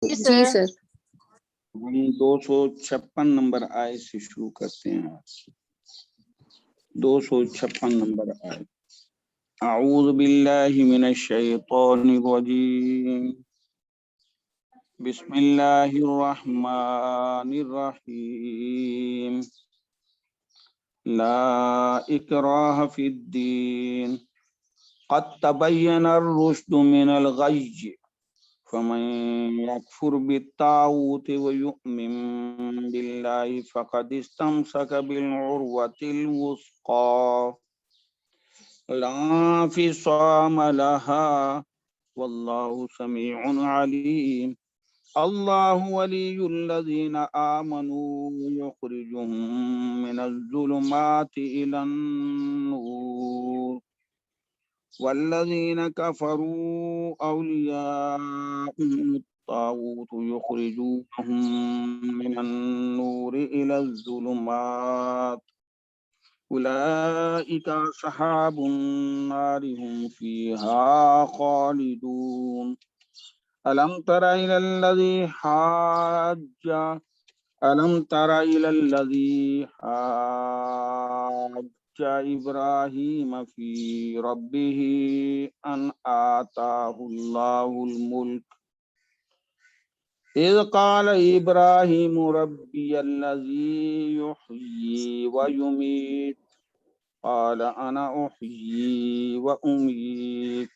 جی سر. ہم 256 نمبر آیت سے شروع کرتے ہیں. 256 نمبر آیت. اعوذ باللہ من الشیطان الرجیم. بسم اللہ الرحمن الرحیم. لا اکراہ فی الدین قد تبین الرشد من الغی فمن يكفر بالطاغوت ويؤمن بالله فقد استمسك بالعروة الوثقى لا انفصام لها والله سميع عليم. الله ولي الذين آمنوا يخرجهم من الظلمات إلى النور والذين كفروا أولياءهم الطاغوت يخرجونهم من النور إلى الظلمات أولئك أصحاب النار هم فيها خالدون. ألم تر إلى الذي حاج إبراهيم في ربه أن آتاه الله الملك إذ قال إبراهيم ربي الذي يحيي ويميت قال أنا أحيي وأميت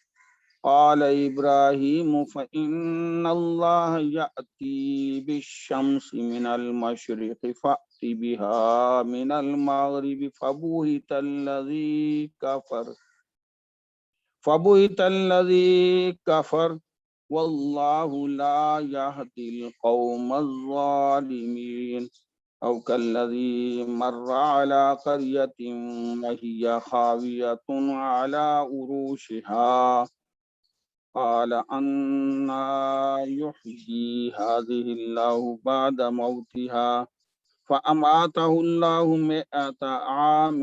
قال إبراهيم فإن الله يأتي بالشمس من المشرق فأت بها من المغرب فبهت الذي كفر والله لا يهدي القوم الظالمين. أو كالذي مر على قرية وهي خاوية على عروشها قال أنى يحيي هذه الله بعد موتها فأماته الله 100 عام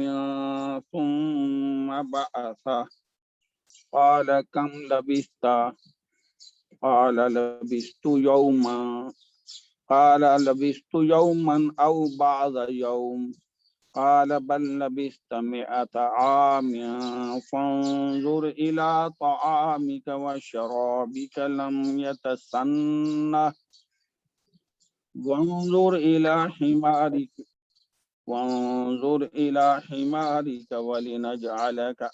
ثم بعثه قال كم لبثت قال لبثت يوما أو بعض يوم قال بل لبثت 100 عام فانظر إلى طعامك وشرابك لم يتسنه وانظر إلى حمارك ولنجعلك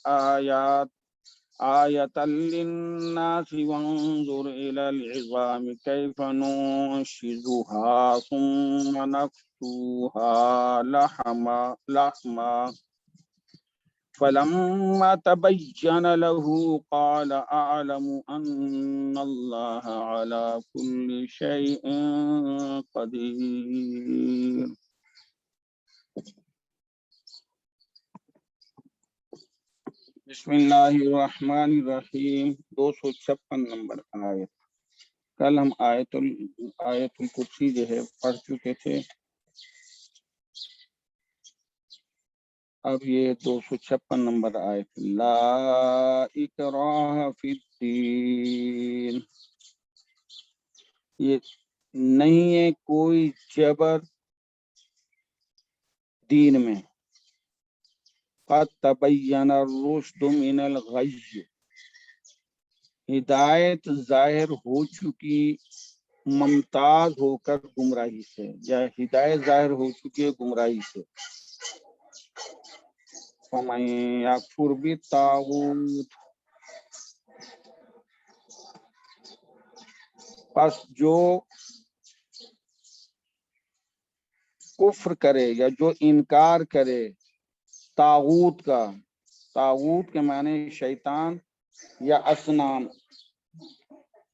آية للناس وانظر إلى العظام كيف ننشزها ثم نكسوها لحما فلما تبين له قال أعلم أن الله على كل شيء قدير. بسم اللہ الرحمن الرحیم. 256 نمبر آیت. کل ہم آیت الکرسی جو ہے پڑھ چکے تھے. اب یہ 256 نمبر آیت. لا اکراہ فی الدین. یہ نہیں ہے کوئی جبر دین میں. قد تبین الرشد من الغی. ہدایت ظاہر ہو چکی ممتاز ہو کر گمراہی سے، یا ہدایت ظاہر ہو چکی ہے گمراہی سے. فمن یکفر بالطاغوت. پس جو کفر کرے یا جو انکار کرے طاغوت کا. طاغوت کے معنی شیطان یا اصنام.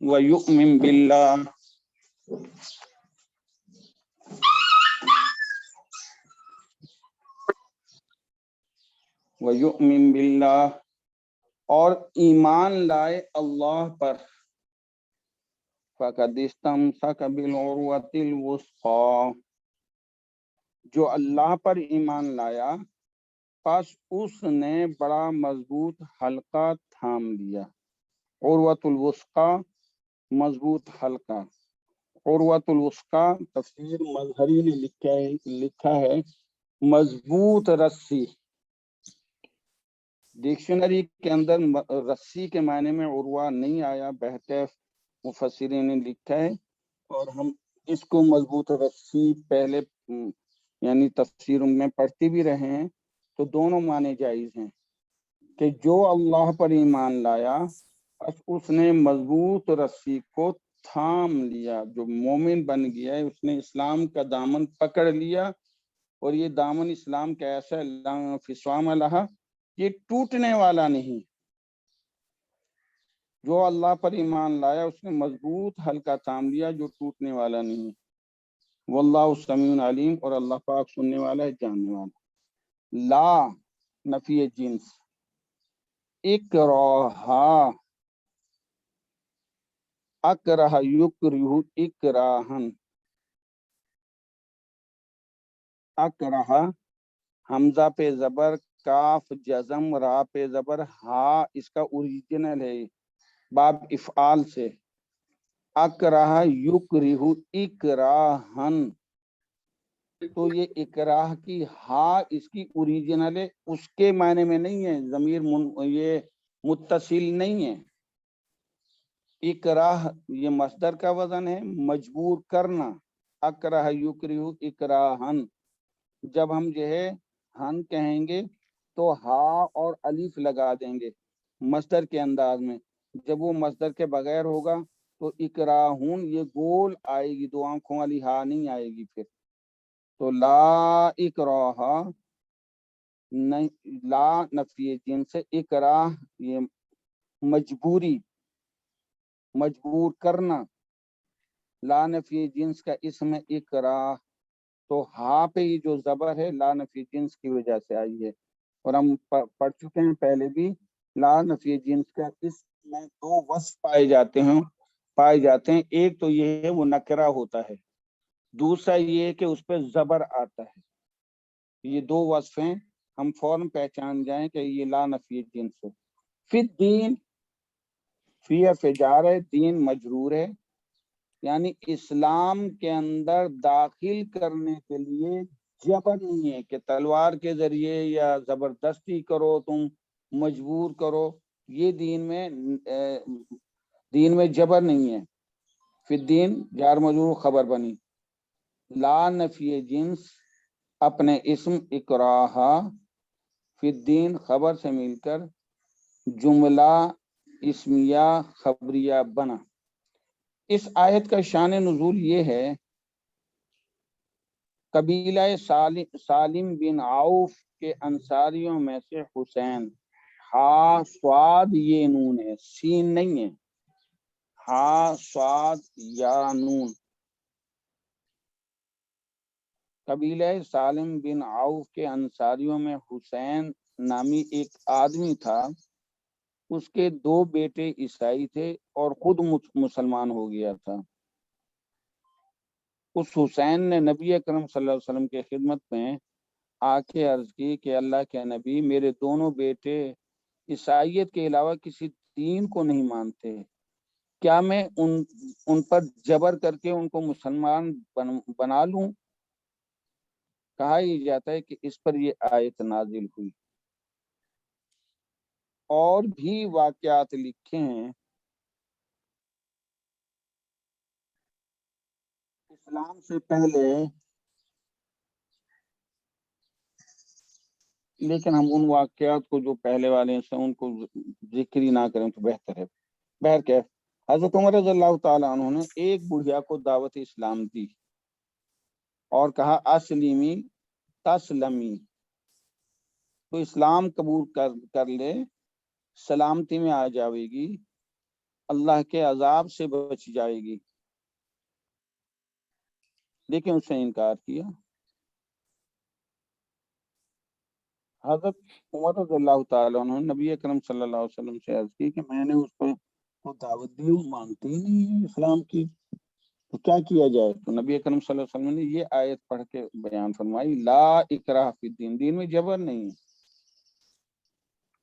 وَيُؤْمِن بِاللَّهِ. وَيُؤْمِن بِاللَّهِ اور ایمان لائے اللہ پر. فَقَدِ اسْتَمْسَكَ بِالْعُرْوَةِ الْوُثْقَى. جو اللہ پر ایمان لایا پس اس نے بڑا مضبوط حلقہ تھام لیا. عروۃ الوثقی مضبوط حلقہ. उर्वतुल वुस्का तफसीर मजहरी ने लिखा है मजबूत रस्सी। डिक्शनरी के अंदर रस्सी के मायने में उर्वा नहीं आया, बहते मुफस्सिरीन ने लिखा है, और हम इसको मजबूत रस्सी पहले यानी तफसीर में पढ़ते भी रहे हैं, तो दोनों माने जायज हैं कि जो अल्लाह पर ईमान लाया बस उसने मजबूत रस्सी को थाम लिया, जो मोमिन बन गया है उसने इस्लाम का दामन पकड़ लिया, और ये दामन इस्लाम का ऐसा फिस्वाम लहा, ये टूटने वाला नहीं। जो अल्लाह पर ईमान लाया उसने मजबूत हल्का थाम लिया, जो टूटने वाला नहीं। वल्लाहु समीउन अलीम, और अल्लाह पाक सुनने वाला है, जानने वाला। ला नफी जिन्स, इकराहा अकरह युकरिहु इकराहन, अकरह हमजा पे जबर, काफ जजम, रा पे जबर, हा इसका ओरिजिनल है बाब इफ़आल से। अकरह युकरिहु इकराहन, तो ये इकराह की हा इसकी ओरिजिनल है, उसके मायने में नहीं है, जमीर ये मुत्तसिल नहीं है। इकराह ये मस्दर का वजन है, मजबूर करना। अकराह युकरिहु इकराहन, जब हम जो है हन कहेंगे तो हा और अलीफ लगा देंगे मस्दर के अंदाज में। जब वो मस्दर के बगैर होगा तो इकराहुन ये गोल आएगी, दो आंखों वाली हा नहीं आएगी फिर। तो ला इकराहा नहीं, ला नफी जिन्स से, इकराह ये मजबूरी, मजबूर करना। ला नफी जिन्स का इसमें इकराह, तो हा पे ये जो जबर है ला नफी जिन्स की वजह से आई है, और हम पढ़ चुके हैं पहले भी। ला नफी जिन्स का इसमें दो वस्फ पाए जाते हैं। एक तो ये है वो नकरा होता है, दूसरा ये है कि उस पर जबर आता है। ये दो वस्फ हैं, हम फौरन पहचान जाएं कि ये ला नफी जिन्स है। फिर दीन, फिर फिजार है, दीन मजरूर है, यानी इस्लाम के अंदर दाखिल करने के लिए जबर नहीं है कि तलवार के जरिए या जबरदस्ती करो, तुम मजबूर करो, ये दीन में जबर नहीं है। फिर दीन जार मजरूर खबर बनी। ला नफी जिन्स अपने इस्म इकराहा, फिर दीन खबर से मिलकर जुमला इस्मिया खबरिया बना। इस आयत का शान नुज़ूल ये है, कबीला सालिम बिन आउफ के अंसारियों में से हुसैन, हा स्वाद ये नून है, सीन नहीं है, हा स्वाद या नून। कबीला सालिम बिन आउफ के अंसारियों में हुसैन नामी एक आदमी था, उसके दो बेटे ईसाई थे और खुद मुसलमान हो गया था। उस हुसैन ने नबी अकरम सल्लल्लाहु अलैहि वसल्लम के खिदमत में आके अर्ज की कि अल्लाह के नबी, मेरे दोनों बेटे ईसाइयत के अलावा किसी दीन को नहीं मानते, क्या मैं उन पर जबर करके उनको मुसलमान बना लूं? कहा यह जाता है कि इस पर ये आयत नाजिल हुई। और भी वाकयात लिखे हैं। इस्लाम से पहले, लेकिन हम उन वाकयात को जो पहले वाले हैं उनको जिक्र ही ना करें तो बेहतर है। बहर क्या, हजरत उमर रज़ियल्लाहु ताला अन्हु ने एक बुढ़िया को दावत इस्लाम दी और कहा अस्लिमी तस्लमी, तो इस्लाम कबूल कर ले, सलामती में आ जाएगी, अल्लाह के अजाब से बच जाएगी। लेकिन उसने इनकार किया। हजरत उमर रज़ियल्लाहु ताला अन्हु नबी अकरम सल्लल्लाहु अलैहि वसल्लम से अर्ज की कि मैंने उस पर तो दावत दी, वो मानती ही नहीं है इस्लाम की, तो क्या किया जाए? तो नबी अकरम सल्लल्लाहु अलैहि वसल्लम ने ये आयत पढ़ के बयान फरमाई, ला इकराह फी दीन, दीन में जबर नहीं है।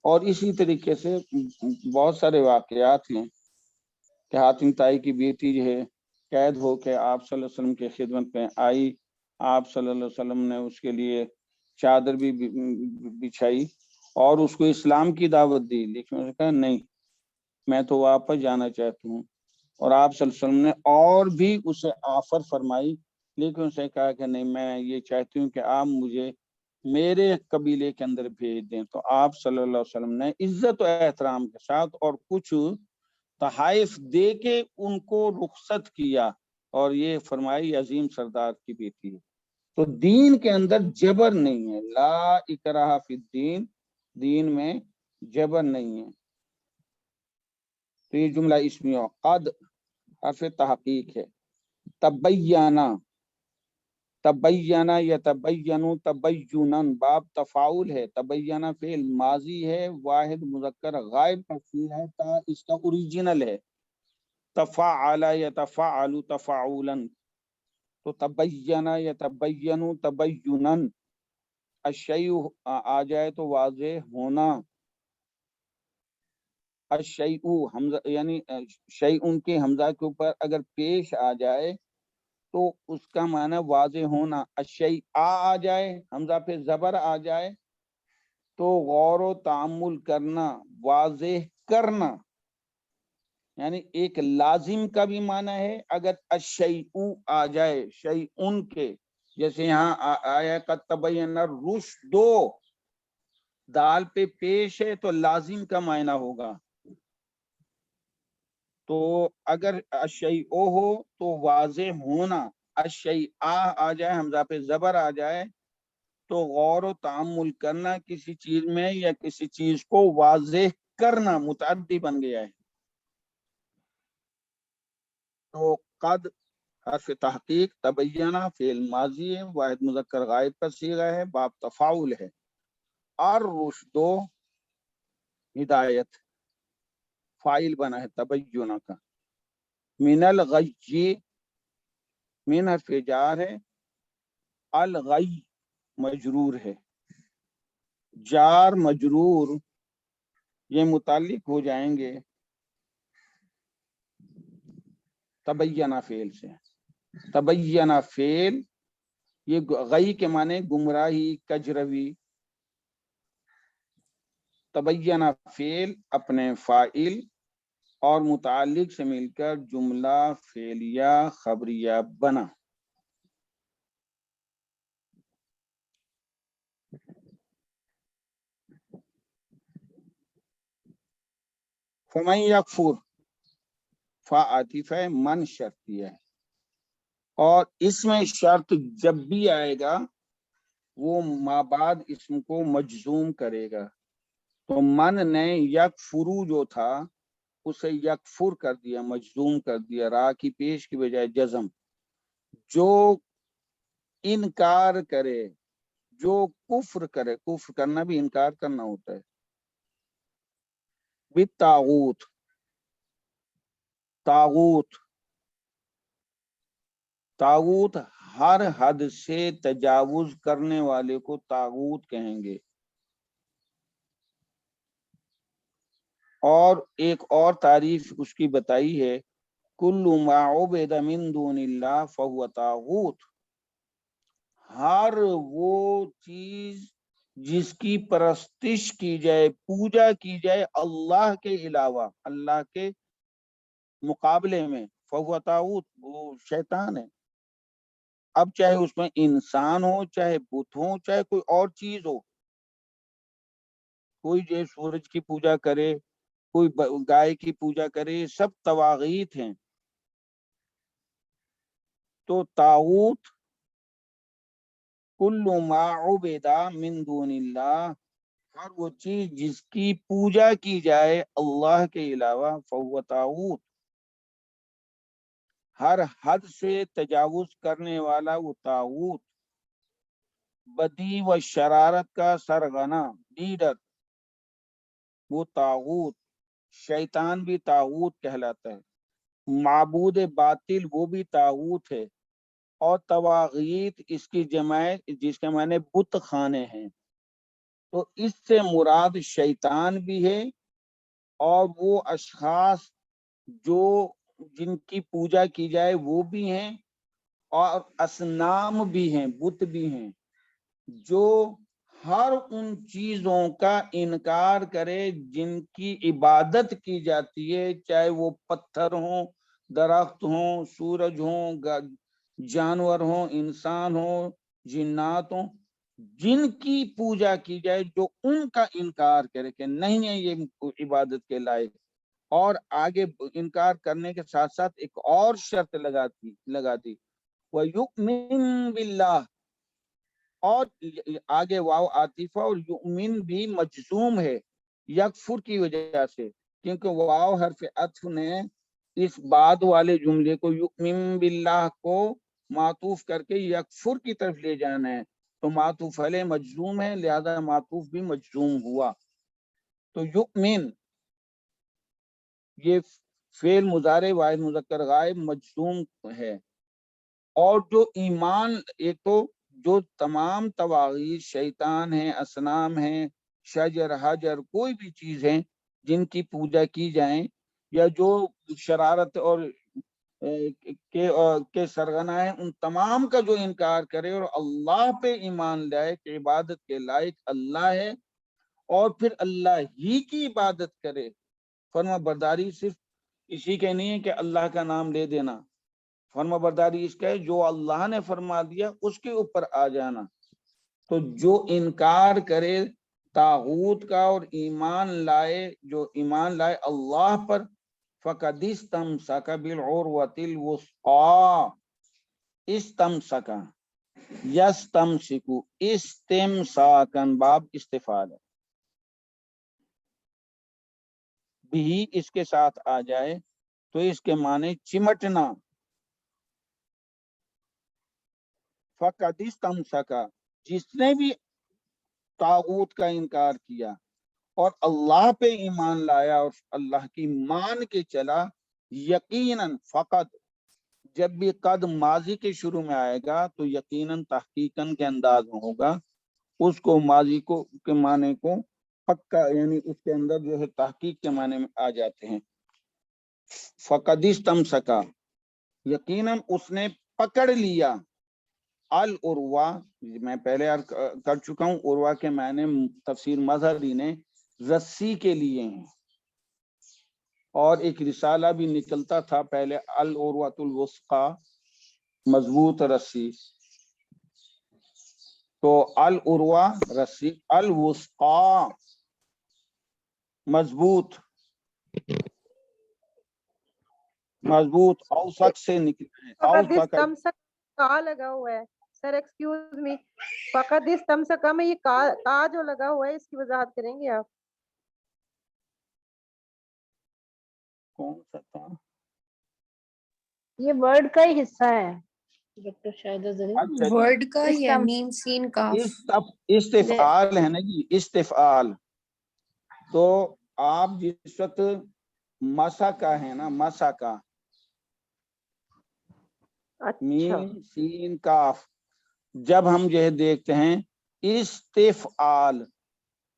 और इसी तरीके से बहुत सारे वाकयात हैं कि हातिम ताई की बेटी जो है قید ہو کے آپ صلی اللہ علیہ وسلم کی خدمت میں آئی، آپ صلی اللہ علیہ وسلم نے اس کے لیے چادر بھی بچھائی اور اس کو اسلام کی دعوت دی، لیکن اس نے کہا نہیں میں تو واپس جانا چاہتا ہوں، اور آپ صلی اللہ علیہ وسلم نے اور بھی اسے آفر فرمائی، لیکن اسے کہا کہ نہیں میں یہ چاہتی ہوں کہ آپ مجھے میرے قبیلے کے اندر بھیج دیں۔ تو آپ صلی اللہ علیہ وسلم نے عزت و احترام کے ساتھ اور کچھ تحائف دے کے ان کو رخصت کیا، اور یہ فرمائی عظیم سردار کی بیٹی ہے۔ تو دین کے اندر جبر نہیں ہے، لا اکراہ فی الدین، دین میں جبر نہیں ہے۔ تو یہ جملہ اسمیہ قد حرف تحقیق ہے۔ تبینا، تبینا یتبین تبینا باب تفاعل ہے، تبینا فعل ماضی ہے، واحد مذکر غائب کا فعل ہے، تا اس کا اوریجنل ہے، تفاعل یتفاعل تفاعلا، تو تبینا یتبین تبینا، الشیء آ جائے تو واضح ہونا، الشیء حمزہ یعنی شیء کے حمزہ کے اوپر اگر پیش آ جائے تو اس کا معنی واضح ہونا، الشیء آ جائے حمزہ پہ زبر آ جائے تو غور و تأمل کرنا، واضح کرنا، یعنی ایک لازم کا بھی معنی ہے اگر الشیء آ جائے شیء کے، جیسے یہاں آیا قد تبین الرشد، دال پہ پیش ہے تو لازم کا معنی ہوگا، تو اگر الشیء ہو تو واضح ہونا، الشیء آ جائے حمزہ پہ زبر آ جائے تو غور و تأمل کرنا کسی چیز میں یا کسی چیز کو واضح کرنا، متعدی بن گیا ہے۔ تو قد حرف تحقیق، تبینہ فعل ماضی ہے، واحد مذکر غائب کا صیغہ ہے، باب تفاعل ہے، الرشد ہدایت فاعل بنا ہے تبینہ کا، من الغی من حرف جار ہے، الغی مجرور ہے، جار مجرور یہ متعلق ہو جائیں گے تبینہ فعل سے، تبینہ فعل یہ غی کے معنی گمراہی، کجروی، تبینہ فعل اپنے فاعل اور متعلق سے مل کر جملہ فعلیہ خبریہ بنا۔ فمن یکفر، فا عاطف ہے، من شرطیہ ہے، اور اس میں شرط جب بھی آئے گا وہ ما بعد اسم کو مجزوم کرے گا، تو من نے یکفرو جو تھا اسے یکفر کر دیا، مجزوم کر دیا، را کی پیش کی بجائے جزم، جو انکار کرے، جو کفر کرے، کفر کرنا بھی انکار کرنا ہوتا ہے، بالطاغوت، طاغوت، طاغوت ہر حد سے تجاوز کرنے والے کو طاغوت کہیں گے۔ اور ایک اور تعریف اس کی بتائی ہے، کل ما عبد من دون اللہ فہو طاغوت، ہر وہ چیز جس کی پرستش کی جائے، پوجا کی جائے اللہ کے علاوہ، اللہ کے مقابلے میں، فہو طاغوت وہ شیطان ہے۔ اب چاہے اس میں انسان ہو، چاہے بت ہو، چاہے کوئی اور چیز ہو، کوئی جو سورج کی پوجا کرے، کوئی گائے کی پوجا کرے، سب طواغیت ہیں۔ تو طاغوت کل ما عبد من دون اللہ، ہر وہ چیز جس کی پوجا کی جائے اللہ کے علاوہ، فہو طاغوت، ہر حد سے تجاوز کرنے والا وہ طاغوت، بدی و شرارت کا سرغنہ، لیڈر، وہ طاغوت، شیطان بھی طاغوت کہلاتا ہے، معبود باطل وہ بھی طاغوت ہے، اور طواغیت اس کی جمع جس کے معنی بت خانے ہیں، تو اس سے مراد شیطان بھی ہے اور وہ اشخاص جو جن کی پوجا کی جائے وہ بھی ہیں اور اسنام بھی ہیں، بت بھی ہیں، جو ہر ان چیزوں کا انکار کرے جن کی عبادت کی جاتی ہے، چاہے وہ پتھر ہوں، درخت ہوں، سورج ہوں، جانور ہوں، انسان ہوں، جنات ہوں، جن کی پوجا کی جائے، جو ان کا انکار کرے کہ نہیں ہے یہ عبادت کے لائق، اور آگے انکار کرنے کے ساتھ ساتھ ایک اور شرط لگا دی وَيُؤْمِن بِاللَّهِ، اور آگے واو عاطفہ اور یؤمن بھی مجزوم ہے یکفر کی وجہ سے، کیونکہ واو حرف عطف نے اس بعد والے جملے کو یؤمن باللہ کو معطوف کر کے یکفر کی طرف لے جانا ہے، تو معطوف علیہ مجزوم ہے، لہذا معطوف بھی مجزوم ہوا۔ تو یؤمن یہ فعل مضارع واحد مذکر غائب مجزوم ہے، اور جو ایمان، ایک تو جو تمام طواغیت، شیطان ہیں، اصنام ہیں، شجر حجر، کوئی بھی چیز ہیں جن کی پوجا کی جائیں، یا جو شرارت اور کے سرغنہ ہیں، ان تمام کا جو انکار کرے اور اللہ پہ ایمان لائے کہ عبادت کے لائق اللہ ہے، اور پھر اللہ ہی کی عبادت کرے۔ فرما برداری صرف اسی کے نہیں ہے کہ اللہ کا نام لے دینا، فرما برداری اس کا ہے جو اللہ نے فرما دیا اس کے اوپر آ جانا۔ تو جو انکار کرے طاغوت کا اور ایمان لائے، جو ایمان لائے اللہ پر، فقد استمسک بالعروۃ الوثقی، استمسک یستمسک استمساکن باب استفعال ہے، بھی اس کے ساتھ آ جائے تو اس کے معنی چمٹنا۔ فقد استمسک، جس نے بھی طاغوت کا انکار کیا اور اللہ پہ ایمان لایا اور اللہ کی مان کے چلا، یقیناً فقط، جب بھی قد ماضی کے شروع میں آئے گا تو یقیناً تحقیقاً کے انداز میں ہوگا، اس کو ماضی کو کے معنی کو پکا، یعنی اس کے اندر جو ہے تحقیق کے معنی میں آ جاتے ہیں۔ فقد استمسکا، یقیناً اس نے پکڑ لیا، العروہ، میں پہلے کر چکا ہوں، عروہ کے معنی تفسیر مظہری نے رسی کے لیے ہیں، اور ایک رسالہ بھی نکلتا تھا پہلے، العروۃ الوثقی، مضبوط رسی، تو العروہ رسی، الوثقی مضبوط، مضبوط، اوثق سے نکلا ہے، فقط اوثق۔ استمسک کا لگا ہوا ہے سر، ایکسکیوز می، فقط استمسک میں یہ کا جو لگا ہوا ہے اس کی وضاحت کریں گے آپ؟ کون سا تھا؟ یہ ورڈ کا ہی حصہ ہے ڈاکٹر شاہدہ زرین، اچھا ورڈ کا یا میم سین کاف؟ استفعال ہے نا جی، استفعال۔ تو آپ جس وقت مسا کا ہے نا، مسا کا، اچھا، میم سین کاف، جب ہم جو ہے دیکھتے ہیں استفعال،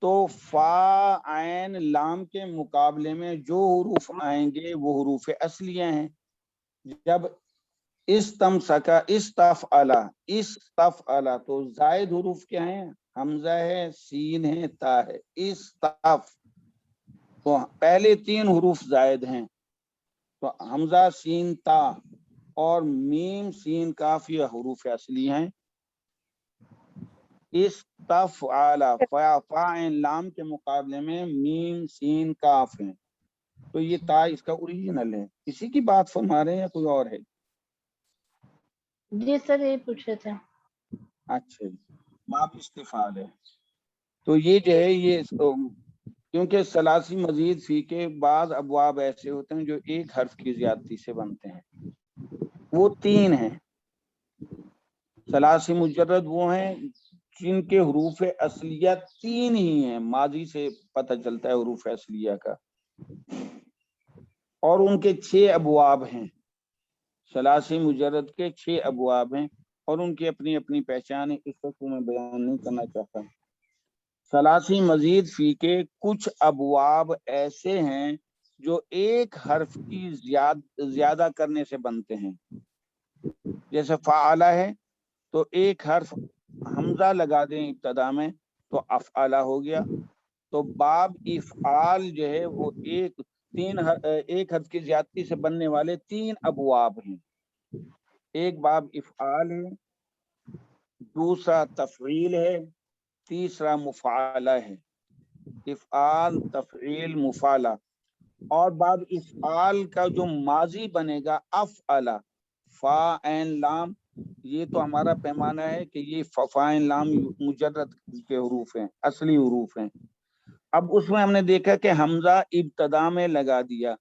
تو فا عین لام کے مقابلے میں جو حروف آئیں گے وہ حروف اصلیہ ہیں۔ جب استمسکا، استفعلا، استفعلا، تو زائد حروف کیا ہیں؟ حمزہ ہے، سین ہے، تا ہے، استف، تو پہلے تین حروف زائد ہیں، تو حمزہ، سین، تا، اور میم سین کاف یہ حروف اصلی ہیں۔ استفعلا، فاعل لام کے مقابلے میں میم سین کاف ہیں، تو یہ تا اس کا اوریجنل ہے۔ اسی کی بات فرما رہے ہیں یا کوئی اور ہے؟ جی سر یہی پوچھ رہے تھے۔ اچھا جی، باب استفعال ہے۔ تو یہ جو ہے یہ کیونکہ ثلاثی مزید فی کے بعض ابواب ایسے ہوتے ہیں جو ایک حرف کی زیادتی سے بنتے ہیں، وہ تین ہیں۔ ثلاثی مجرد وہ ہیں جن کے حروف اصلیہ تین ہی ہیں، ماضی سے پتہ چلتا ہے حروف اصلیہ کا، اور ان کے 6 ابواب ہیں۔ ثلاثی مجرد کے 6 ابواب ہیں، اور ان کی اپنی اپنی پہچان ہے، اس کو میں بیان نہیں کرنا چاہتا۔ ثلاثی مزید فی کے کچھ ابواب ایسے ہیں جو ایک حرف کی زیادہ کرنے سے بنتے ہیں. جیسے فعالہ ہے تو ایک حرف حمزہ لگا دیں ابتدا میں تو افعالہ ہو گیا. تو باب افعال جو ہے وہ ایک حرف کی زیادتی سے بننے والے 3 ابواب ہیں. ایک باب افعال ہے، دوسرا تفعیل ہے، تیسرا مفعلہ ہے. افعال، تفعیل، مفعلہ. اور باب افعال کا جو ماضی بنے گا افعلہ، فا عین لام، یہ تو ہمارا پیمانہ ہے کہ یہ فا عین لام مجرد کے حروف ہیں، اصلی حروف ہیں. اب اس میں ہم نے دیکھا کہ حمزہ ابتدا میں لگا دیا،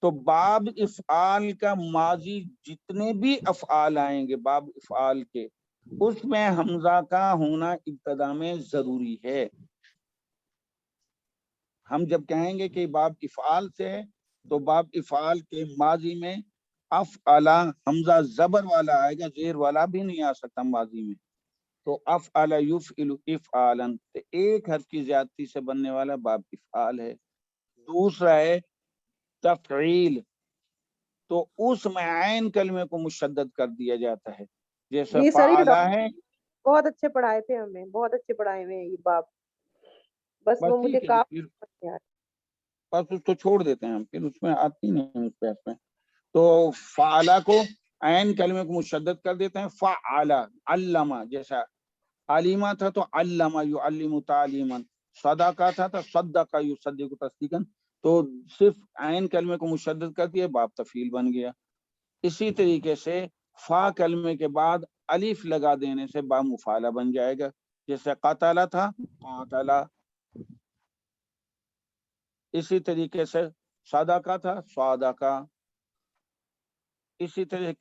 تو باب افعال کا ماضی جتنے بھی افعال آئیں گے باب افعال کے، اس میں حمزہ کا ہونا ابتدا میں ضروری ہے. ہم جب کہیں گے کہ باب افعال سے ہے تو باب افعال کے ماضی میں افعلا، حمزہ زبر والا آئے گا، زیر والا بھی نہیں آ سکتا ماضی میں. تو افعل یفعل افعالا، تو ایک حرف کی زیادتی سے بننے والا باب افعال ہے. دوسرا ہے تفعیل، تو اس میں عین کلمے کو مشدد کر دیا جاتا ہے. جیسے جی سر، فعلا ہے. بہت اچھے پڑھائے تھے ہمیں، بہت اچھے پڑھائے ہوئے ہیں یہ باب، بس بس وہ مجھے ٹھیک ہے جی، کافی پھر بس اس کو چھوڑ دیتے ہیں ہم، پھر اس میں آتی نہیں اس پہ. تو فعلا کو عین کلمے کو مشدد کر دیتے ہیں. فعلا، علمہ، جیسا علیمہ تھا تو علمہ یعلم تعلیما، صدقہ تھا تو صدق یصدق تصدیقا، تو صرف عین کلمے کو مشدد کر دیا، باب تفعیل بن گیا. اسی طریقے سے فا کلمے کے بعد الف لگا دینے سے باب مفعلہ بن جائے گا. جیسے قتلہ تھا قاتلہ. اسی طریقے سے صدقہ تھا صادقہ. اسی طرح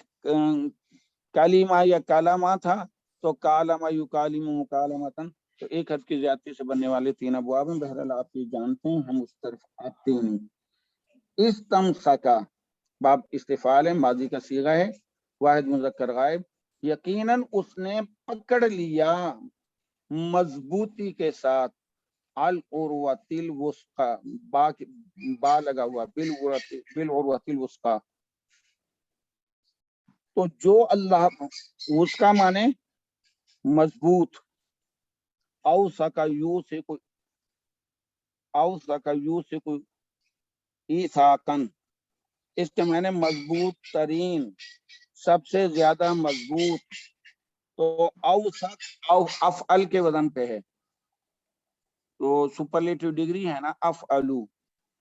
کلمہ یا کلمہ تھا تو کالمہ یکالم مکالمتن، تو ایک حرف کی زیادتی سے بننے والے 3 ابواب ہیں. بہرحال آپ یہ جانتے ہیں، ہم اس طرف آتے نہیں. استمسکا باب استفعال ہے، ماضی کا صیغہ ہے، واحد مذکر غائب. یقیناً اس نے پکڑ لیا مضبوطی کے ساتھ العروۃ الوثقی، با لگا ہوا، بالعروۃ الوثقی. تو جو اللہ وثقی مانے مضبوط، اوثق یوثق ایثاقاً، اس کے معنی مضبوط ترین، سب سے زیادہ مضبوط. تو اوثق او افعل کے وزن پہ ہے، تو سپرلیٹو ڈگری ہے نا افعلو،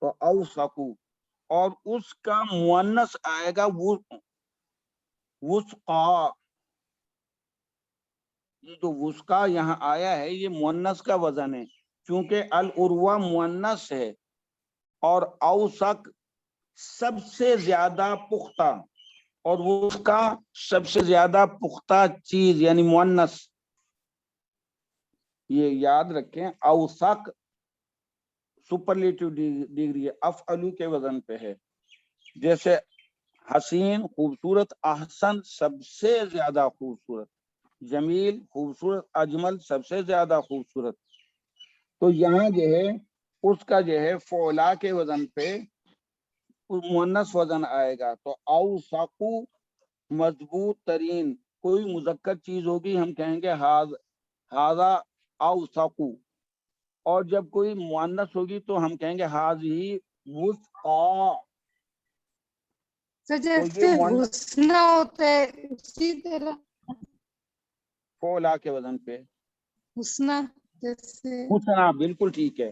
تو اوثقو. اور اس کا مؤنث آئے گا وثقا. یہ جو وثقا یہاں آیا ہے یہ مؤنث کا وزن ہے، چونکہ العروہ مؤنث ہے اور اوثق سب سے زیادہ پختہ، اور وثقا سب سے زیادہ پختہ چیز یعنی مؤنث. یہ یاد رکھیں، اوثق سپرلیٹو ڈگری ہے، افعلو کے وزن پہ ہے. جیسے حسین خوبصورت، احسن سب سے زیادہ خوبصورت، جمیل خوبصورت، اجمل سب سے زیادہ خوبصورت. تو یہاں جو ہے اس کا جو ہے فعلا کے وزن پہ مؤنث وزن آئے گا. تو اوثقو مضبوط ترین، کوئی مذکر چیز ہوگی ہم کہیں گے ہذا اوثقو، اور جب کوئی مؤنث ہوگی تو ہم کہیں گے ہذہ وثقا. سر تو یہ جیسے مؤنث حسنہ ہوتا ہے اسی طرح فعلا کے وزن پہ حسنہ جیسے حسنا، بالکل ٹھیک ہے.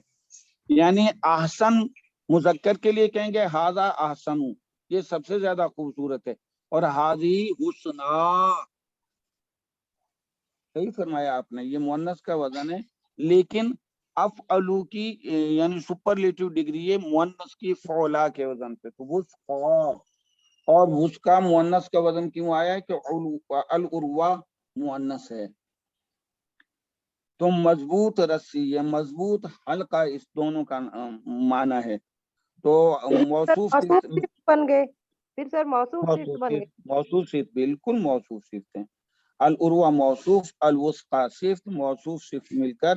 یعنی احسن مذکر کے لیے کہیں گے ہذا احسن، یہ سب سے زیادہ خوبصورت ہے، اور ہذہ حسنا. صحیح فرمایا آپ نے، یہ مؤنث کا وزن ہے، لیکن افعلو کی یعنی سپرلیٹو ڈگری ہے مؤنث کی فعلا کے وزن پہ. تو وثقا، اور وثقا مؤنث کا وزن کیوں آیا ہے کہ العروہ مؤنث ہے. تو مضبوط رسی یا مضبوط حلقہ، اس دونوں کا معنی ہے. تو موصوف صفت بن گئے، پھر سر موصوف صفت بن گئے. موصوف صفت، بالکل موصوف صفت ہیں. العروہ موصوف، الوثقی صفت، موصوف صفت مل کر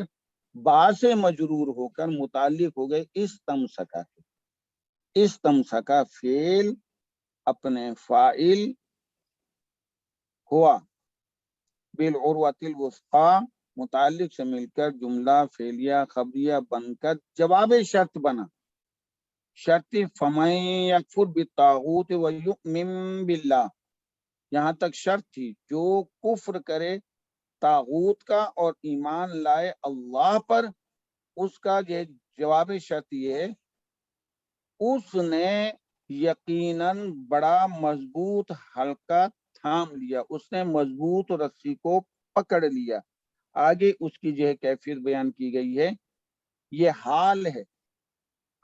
با سے مجرور ہو کر متعلق ہو گئے استمسکا. इस्तमसका फेल अपने फाइल हुआ, बिल उर्वतिल वुस्का मुताल्लिक से मिलकर जुमला फेलिया खबरिया बनकर जवाब शर्त बना। शर्त फमन यकफुर बित्तागूत व युमिन बिल्लाह, यहाँ तक शर्त थी जो कुफ्र करे तागूत का और ईमान लाए अल्लाह पर, उसका ये जवाब शर्त ये है उसने यकीनन बड़ा मजबूत हल्का थाम लिया, उसने मजबूत रस्सी को पकड़ लिया। आगे उसकी जो है कैफियत बयान की गई है, ये हाल है।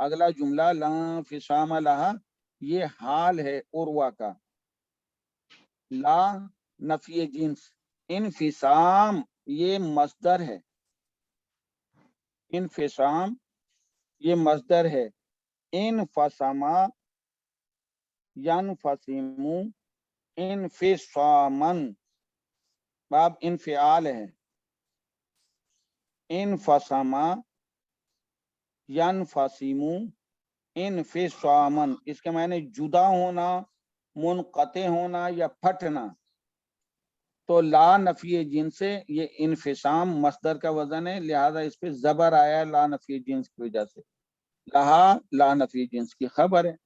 अगला जुमला ला फिसाम लहा, ये हाल है उर्वा का। ला नफी जिन्स, इनफिसाम ये मस्दर है, इनफिसाम ये मस्दर है। इनफसमा यनफसिमु इनफिसामन बाब इनफिआल है। इनफसमा यनफसिमु इनफिसामन, इसके मायने जुदा होना, मुनक़ते होना या फटना। तो ला नफी जिन्स से ये इनफिसाम मस्दर का वजन है, लिहाजा इस पे जबर आया ला नफी जिन्स की वजह से। लहा ला नफी जिन्स की खबर है।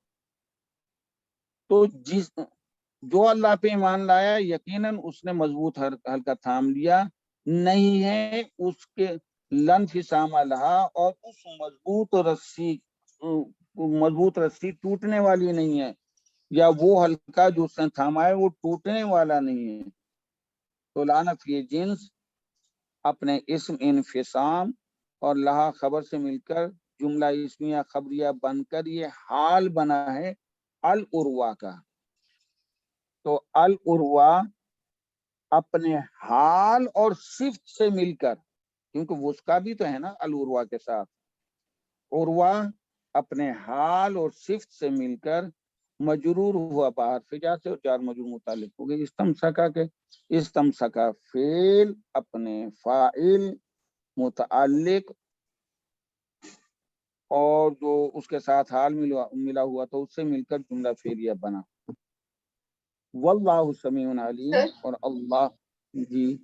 तो जो अल्लाह पे ईमान लाया यकीनन उसने मजबूत हल्का थाम लिया, नहीं है उसके लन फिसामा लहा, और उस मजबूत रस्सी टूटने वाली नहीं है, या वो हल्का जो उसने थामा है वो टूटने वाला नहीं है। तो लानत ये जिन्स अपने इस्म इनफिसाम और लहा खबर से मिलकर जुमला इस्मिया खबरिया बनकर ये हाल बना है अल उर्वा का। तो अल उर्वा अपने हाल और सिफ्त से मिलकर, क्योंकि वो उसका भी तो है ना अल उर्वा के साथ, उर्वा अपने हाल और सिफ्त से मिलकर मजरूर हुआ बाहर फिजा से, और जार मजरूर मुतालिक हो गई इस्तमसका के। इस्तमसका फेल अपने फाइल मुतालिक और जो उसके साथ हाल मिला हुआ तो उससे मिलकर जुमला फेलिया बना। वल्लाहु समीउन अलीम, और अल्लाह जी।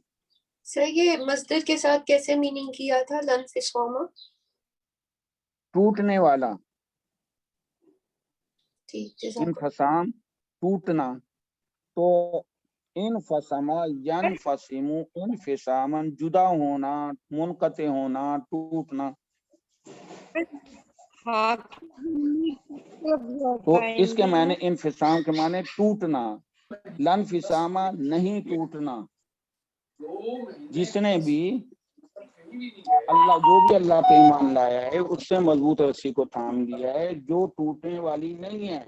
सर ये मस्दर के साथ कैसे मीनिंग किया था लन फिस्वामा? टूटने वाला, ठीक इनफसाम टूटना। तो इनफसमा यनफसिमु इनफिसामन जुदा होना, मुनक़ते होना, टूटना। तो इसके माने इनफिसाम के माने टूटना, लन फिसामा नहीं टूटना। जिसने भी जो भी अल्लाह पे ईमान लाया है उससे मजबूत रस्सी को थाम लिया है, जो टूटने वाली नहीं है,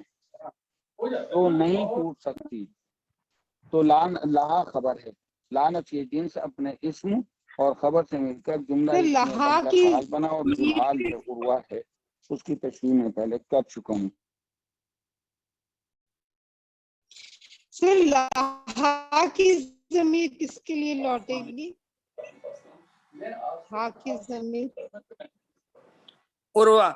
तो नहीं टूट सकती। तो लहा खबर है, लानत ये जिन्स अपने इस्म और खबर से मिलकर जुमला हाल बना, और जो हाल है उर्वा है उसकी तशरीह में पहले कर चुका हूँ। लहा की ज़मीर किसके लिए लौटेगी? हा की ज़मीर उर्वा,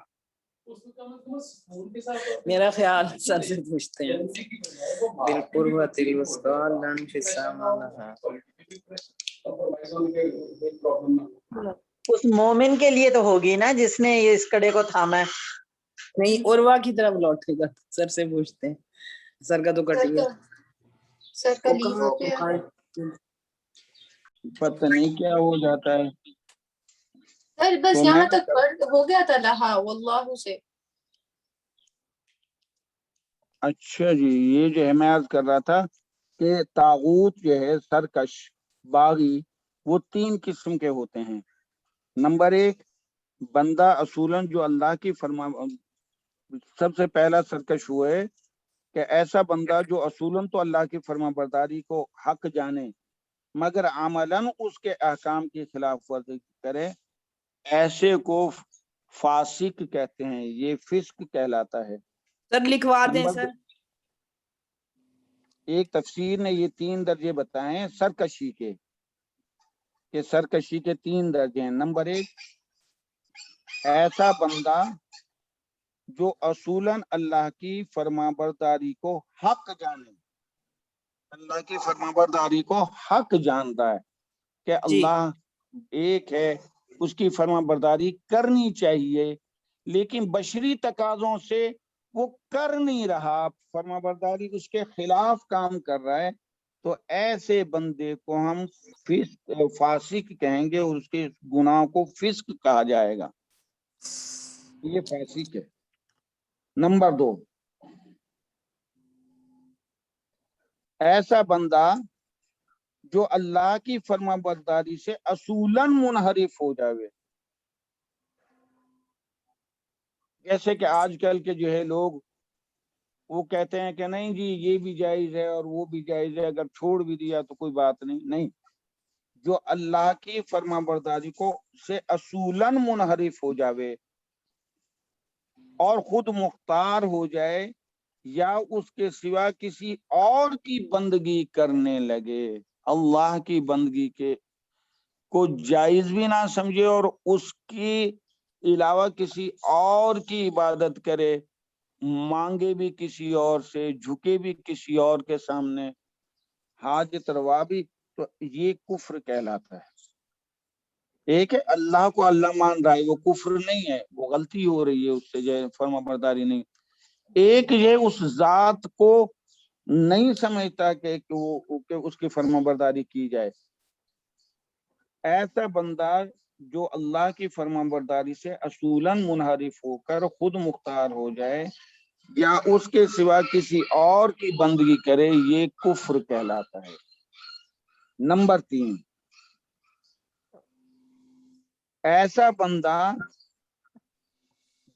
मेरा ख्याल सर से पूछते हैं। बिलकुर्वतिल वुस्का लन फिसामा लहा। उस मोमिन के लिए तो होगी ना जिसने ये इस कड़े को थामा है। नहीं, उर्वा की तरफ लौटेगा, सर से पूछते हैं। सर का तो कट गया। सर का लीव हो गया। पता नहीं क्या हो जाता है सर बस तो यहाँ तक पढ़ हो गया था लहा वल्लाहु से। अच्छा जी, ये जो है मैं अर्ज कर रहा था कि तागूत जो है सरकश बागी, वो 3 किस्म के होते हैं। नंबर 1, बंदा असूलन जो अल्लाह की सबसे पहला सरकश हुआ है कि ऐसा बंदा जो असूलन तो अल्लाह की फरमाबरदारी को हक जाने मगर अमलन उसके अहकाम की खिलाफ वर्जी करे, ऐसे को फासिक कहते हैं, ये फिस्क कहलाता है। सर लिखवा दें सर। एक तफसीर ने ये 3 दर्जे बताए हैं सरकशी के, कि सरकशी के 3 दर्जे हैं। नंबर 1, ऐसा बंदा جو اصولاً اللہ کی فرما برداری کو حق جانے، اللہ کی فرما برداری کو حق جانتا ہے کہ اللہ ایک ہے، اس کی فرما برداری کرنی چاہیے، لیکن بشری تقاضوں سے وہ کر نہیں رہا، فرما برداری اس کے خلاف کام کر رہا ہے، تو ایسے بندے کو ہم فاسق کہیں گے، اور اس کے گناہ کو فسق کہا جائے گا، یہ فاسق ہے۔ نمبر 2، ایسا بندہ جو اللہ کی فرما برداری سے اصولاً منحرف ہو جاوے، جیسے کہ آج کل کے جو ہے لوگ وہ کہتے ہیں کہ نہیں جی یہ بھی جائز ہے اور وہ بھی جائز ہے، اگر چھوڑ بھی دیا تو کوئی بات نہیں، جو اللہ کی فرما برداری کو سے اصولاً منحرف ہو جاوے اور خود مختار ہو جائے یا اس کے سوا کسی اور کی بندگی کرنے لگے، اللہ کی بندگی کے کو جائز بھی نہ سمجھے اور اس کی علاوہ کسی اور کی عبادت کرے، مانگے بھی کسی اور سے، جھکے بھی کسی اور کے سامنے، حاجت روا بھی، تو یہ کفر کہلاتا ہے۔ ایک ہے اللہ کو اللہ مان رہا ہے، وہ کفر نہیں ہے، وہ غلطی ہو رہی ہے اس سے، جو فرما برداری نہیں۔ ایک یہ اس ذات کو نہیں سمجھتا کہ اس کی فرما برداری کی جائے، ایسا بندہ جو اللہ کی فرما برداری سے اصولاً منحرف ہو کر خود مختار ہو جائے یا اس کے سوا کسی اور کی بندگی کرے، یہ کفر کہلاتا ہے۔ نمبر 3، ایسا بندہ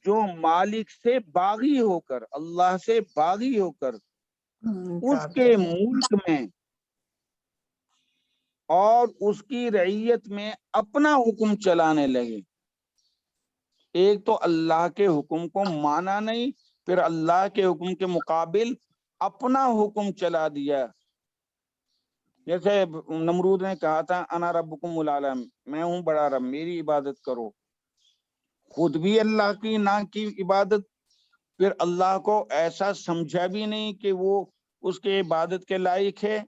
جو مالک سے باغی ہو کر، اللہ سے باغی ہو کر اس کے ملک میں اور اس کی رعیت میں اپنا حکم چلانے لگے، ایک تو اللہ کے حکم کو مانا نہیں، پھر اللہ کے حکم کے مقابل اپنا حکم چلا دیا، جیسے نمرود نے کہا تھا انا ربکم الاعلی، میں ہوں بڑا رب، میری عبادت کرو، خود بھی اللہ کی نہ کی عبادت، پھر اللہ کو ایسا سمجھا بھی نہیں کہ وہ اس کے عبادت کے لائق ہے،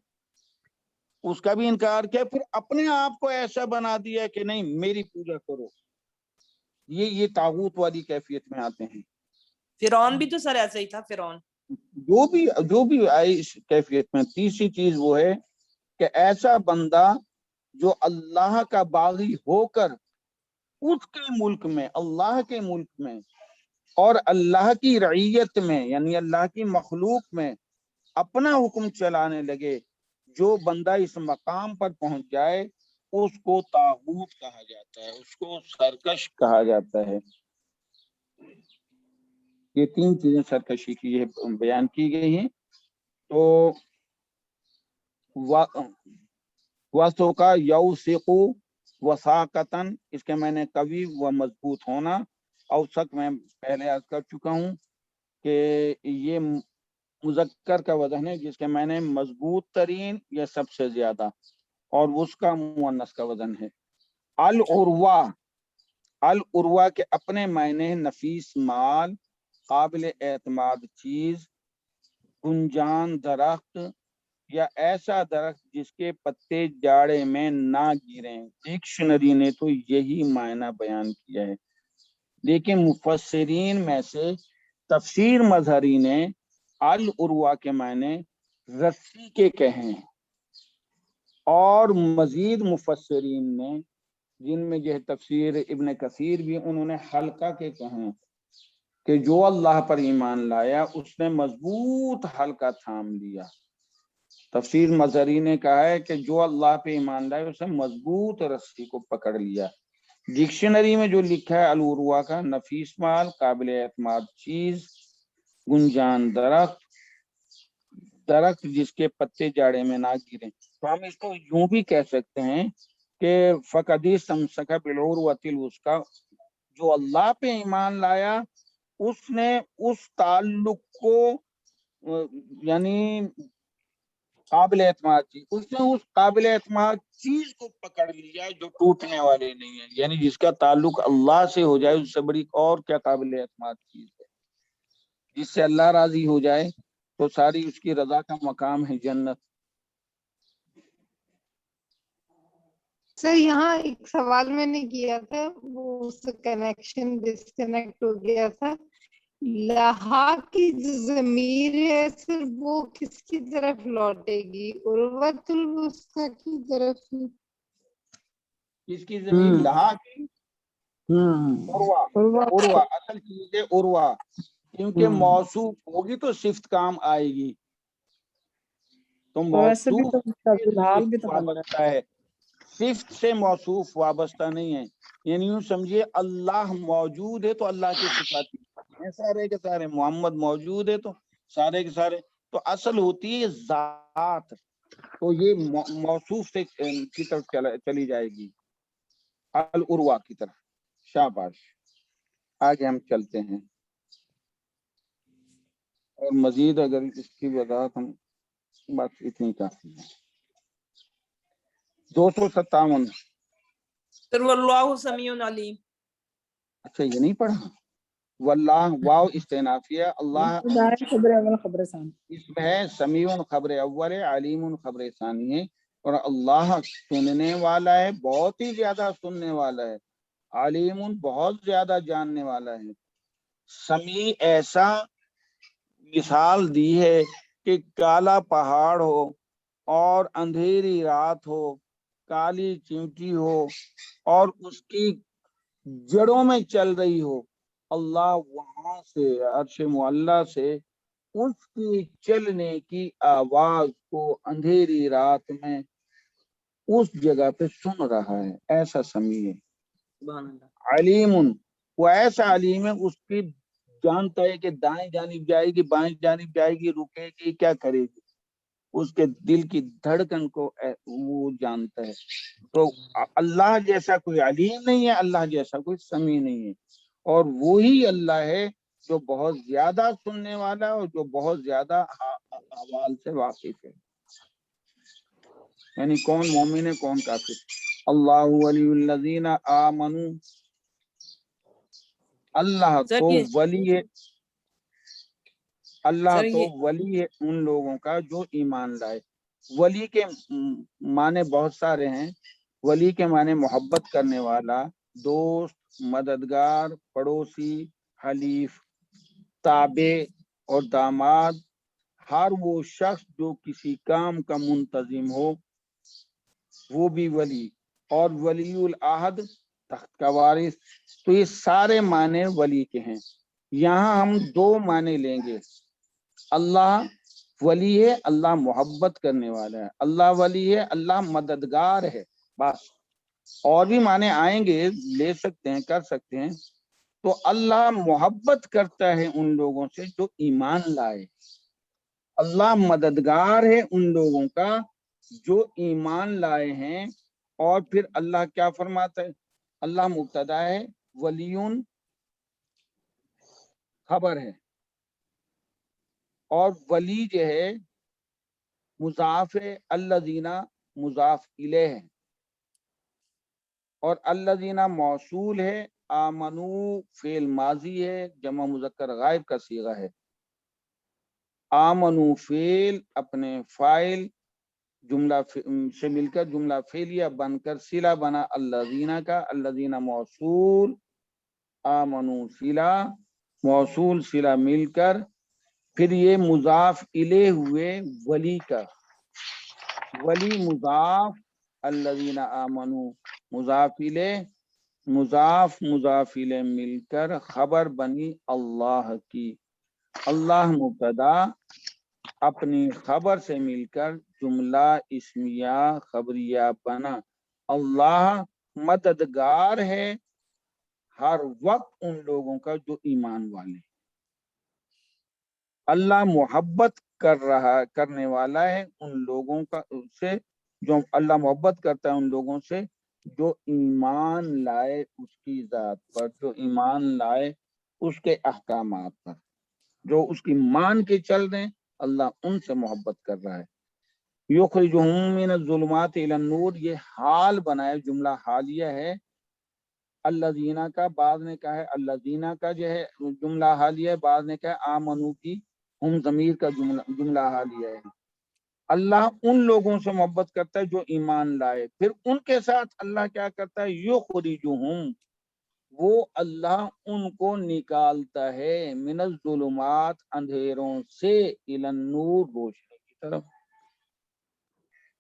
اس کا بھی انکار کیا، پھر اپنے آپ کو ایسا بنا دیا کہ نہیں میری پوجا کرو، یہ طاغوت والی کیفیت میں آتے ہیں۔ فرعون بھی تو سر ایسا ہی تھا، فرعون جو بھی آئی اس کیفیت میں۔ تیسری چیز وہ ہے کہ ایسا بندہ جو اللہ کا باغی ہو کر اس کے ملک میں، اللہ کے ملک میں اور اللہ کی رعیت میں یعنی اللہ کی مخلوق میں اپنا حکم چلانے لگے، جو بندہ اس مقام پر پہنچ جائے اس کو طاغوت کہا جاتا ہے، اس کو سرکش کہا جاتا ہے۔ یہ 3 چیزیں سرکشی کی بیان کی گئی ہیں۔ تو وَسُقَ يَوْسِقُ وَسَاقَةً، اس کے میں نے قوی و مضبوط ہونا، اوسق میں پہلے عرض کر چکا ہوں کہ یہ مذکر کا وزن ہے جس کے میں نے مضبوط ترین یا سب سے زیادہ، اور اس کا مؤنث کا وزن ہے۔ العروہ، العروہ کے اپنے معنی نفیس مال، قابل اعتماد چیز، گنجان درخت یا ایسا درخت جس کے پتے جاڑے میں نہ گریں، ڈکشنری نے تو یہی معنی بیان کیا ہے، لیکن مفسرین میں سے تفسیر مظہری نے العروہ کے معنی رسی کے کہیں، اور مزید مفسرین نے جن میں جو ہے تفسیر ابن کثیر بھی، انہوں نے حلقہ کے کہیں کہ جو اللہ پر ایمان لایا اس نے مضبوط حلقہ تھام لیا۔ تفسیر مظہری نے کہا ہے کہ جو اللہ پہ ایمان لائے اس نے مضبوط رسی کو پکڑ لیا۔ ڈکشنری میں جو لکھا ہے العروہ کا نفیس مال، قابل اعتماد چیز، گنجان درخت، درخت جس کے پتے جاڑے میں نہ گریں، تو ہم اس کو یوں بھی کہہ سکتے ہیں کہ فقد استمسک بالعروۃ الوثقی، جو اللہ پہ ایمان لایا اس نے اس تعلق کو یعنی قابل اعتماد چیز، اس نے اس قابل اعتماد چیز کو پکڑ لیا جو ٹوٹنے والے نہیں ہے، یعنی جس کا تعلق اللہ سے ہو جائے اس سے بڑی اور کیا قابل اعتماد چیز ہے۔ جس سے اللہ راضی ہو جائے تو ساری اس کی رضا کا مقام ہے جنت. سر یہاں ایک سوال میں نے کیا تھا، وہ اس سے کنیکشن ڈسکنیکٹ ہو گیا تھا. لہا کی جو ضمیر ہے سر وہ کس کی طرف لوٹے گی؟ عروۃ الوثقی کی طرف. اس کی زمین لہا کی عروہ اصل چیز ہے عروہ، کیونکہ موصوف ہوگی تو صفت کام آئے گی. تو ویسے بھی موصوف تو فی الحال بھی تو وابستہ ہے، صفت سے موصوف وابستہ نہیں ہے. یعنی یوں سمجھیے اللہ موجود ہے تو اللہ کی صفاتی ہیں سارے کے سارے. محمد موجود ہے تو سارے کے سارے. تو اصل ہوتی ہے ذات، تو یہ موصوف سے کی طرف چلی جائے گی، العروہ کی طرف. شاباش. آگے ہم چلتے ہیں اور مزید اگر اس کی وضاحت ہم بات اتنی کافی ہے. 257. سر واللہ سمیع علیم. اچھا یہ نہیں پڑھا. واللہ واو استئنافیہ. اللہ خبر اول خبر ثانی. اس میں ہے سمیع خبر اول ہے، علیم خبر ثانی ہے. اور اللہ سننے والا ہے، بہت ہی زیادہ سننے والا ہے. علیم بہت زیادہ جاننے والا ہے. سمیع ایسا مثال دی ہے کہ کالا پہاڑ ہو اور اندھیری رات ہو، کالی چینٹی ہو اور اس کی جڑوں میں چل رہی ہو، اللہ وہاں سے عرش معلیٰ سے اس کی چلنے کی آواز کو اندھیری رات میں اس جگہ پہ سن رہا ہے. ایسا سمیع ہے. سبحان اللہ. علیم وہ ایسا علیم ہے، اس کی جانتا ہے کہ دائیں جانب جائے گی، بائیں جانب جائے گی، رکے گی، کیا کرے گی. اس کے دل کی دھڑکن کو وہ جانتا ہے. تو اللہ جیسا کوئی علیم نہیں ہے، اللہ جیسا کوئی سمیع نہیں ہے. اور وہی اللہ ہے جو بہت زیادہ سننے والا ہے اور جو بہت زیادہ احوال سے واقف ہے. یعنی کون مومن ہے کون کافر. اللہ ولی الذین آمنوا، اللہ سر تو یہ ولی ہے، اللہ سر تو یہ ولی ہے ان لوگوں کا جو ایمان لائے. ولی کے معنی بہت سارے ہیں. ولی کے معنی محبت کرنے والا، دوست، مددگار، پڑوسی، حلیف، تابع اور داماد. ہر وہ شخص جو کسی کام کا منتظم ہو وہ بھی ولی. اور ولی العہد تخت کا وارث. تو یہ سارے معنی ولی کے ہیں. یہاں ہم دو معنی لیں گے. اللہ ولی ہے، اللہ محبت کرنے والا ہے. اللہ ولی ہے، اللہ مددگار ہے. بس اور بھی معنی آئیں گے، لے سکتے ہیں، کر سکتے ہیں. تو اللہ محبت کرتا ہے ان لوگوں سے جو ایمان لائے. اللہ مددگار ہے ان لوگوں کا جو ایمان لائے ہیں. اور پھر اللہ کیا فرماتا ہے؟ اللہ مبتدا ہے، ولیون خبر ہے، اور ولی جو ہے مضاف ہے، الذین مضاف الیہ ہے، اور الذین موصول ہے، آمنو فعل ماضی ہے، جمع مذکر غائب کا صیغہ ہے. آمنو فعل اپنے فاعل جملہ سے مل کر جملہ فعلیہ بن کر صلہ بنا الذین کا. الذین موصول، آمنو صلہ، موصول صلہ مل کر پھر یہ مضاف الیہ ہوئے ولی کا. ولی مضاف، الذین آمنو مضاف الیہ، مضاف الیہ مل کر خبر بنی اللہ کی. اللہ مبتدا اپنی خبر سے مل کر جملہ اسمیہ خبریہ بنا. اللہ مددگار ہے ہر وقت ان لوگوں کا جو ایمان والے. اللہ محبت کرنے والا ہے ان لوگوں کا سے، جو اللہ محبت کرتا ہے ان لوگوں سے جو ایمان لائے اس کی ذات پر، جو ایمان لائے اس کے احکامات پر، جو اس کی مان کے چل رہے ہیں. اللہ ان سے محبت کر رہا ہے. یخرجہم من الظلمات الی النور، یہ حال بنائے، جملہ حالیہ ہے अल्लज़ीना का, बाद ने कहा है अल्लज़ीना का जो है जुमला हालिया है, बाद ने कहा है आमनू की हम ज़मीर का जुमला हालिया है। अल्लाह उन लोगों से मोहब्बत करता है जो ईमान लाए, फिर उनके साथ अल्लाह क्या करता है, युखरिजुहुम, वो अल्लाह उनको निकालता है, मिनज़ ज़ुलुमात, अंधेरों से, इलन नूर, रोशनी की तरफ।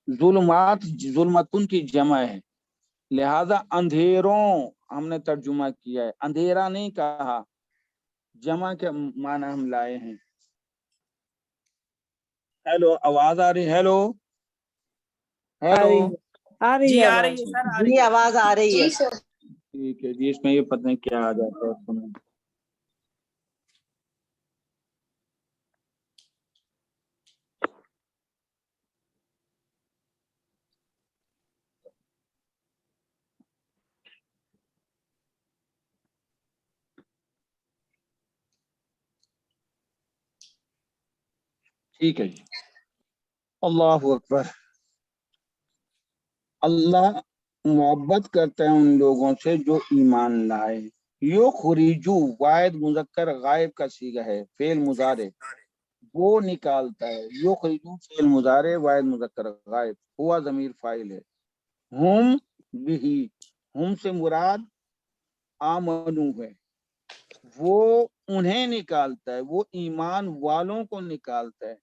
ज़ुलुमात ज़ुल्मतुन की जमा है, लिहाजा अंधेरों हमने तर्जुमा किया है, अंधेरा नहीं कहा, जमा के माना हम लाए हैं। हेलो, आवाज आ रही? हेलो हेलो, आ रही जी है आ रही आवाज। है सर, आ रही जी है। आवाज आ रही है। जी सर। ठीक है जी, इसमें ये पता नहीं क्या आ जाता है सुनो। ठीक है जी, अल्लाह अकबर। अल्लाह मोहब्बत करते हैं उन लोगों से जो ईमान लाए। यो खुरीजू वाहिद मुजक्कर गायब का सीगा है, फेल मुजारे, वो निकालता है। यो खुरीजू फेल मुजारे वाहिद मुजक्कर गायब, हुआ जमीर फाइल है। हुम बिही, हुम से मुराद आमनू है, वो उन्हें निकालता है, वो ईमान वालों को निकालता है।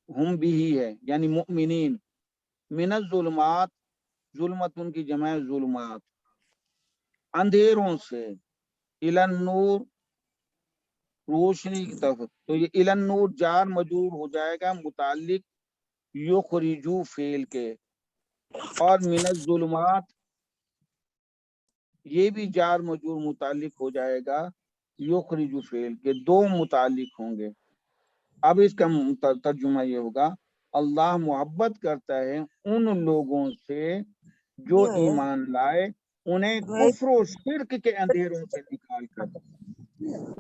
हुम बिही है यानी मुमिनीन, मिनज़ ज़ुल्मात, जुल्मत उनकी जमा है जुल्मात, अंधेरों से, इलन नूर, रोशनी की तरफ। तो ये इलन नूर जार मजूर हो जाएगा मुताल्लिक युखरिजू फेल के, और मिनज़ ज़ुल्मात ये भी जार मजूर मुताल्लिक हो जाएगा युखरिजू फेल के, दो मुताल्लिक होंगे। अब इसका तर्जुमा ये होगा, अल्लाह मोहब्बत करता है उन लोगों से जो ईमान लाए, उन्हें कुफ्र और शिर्क के अंधेरों से निकाल कर,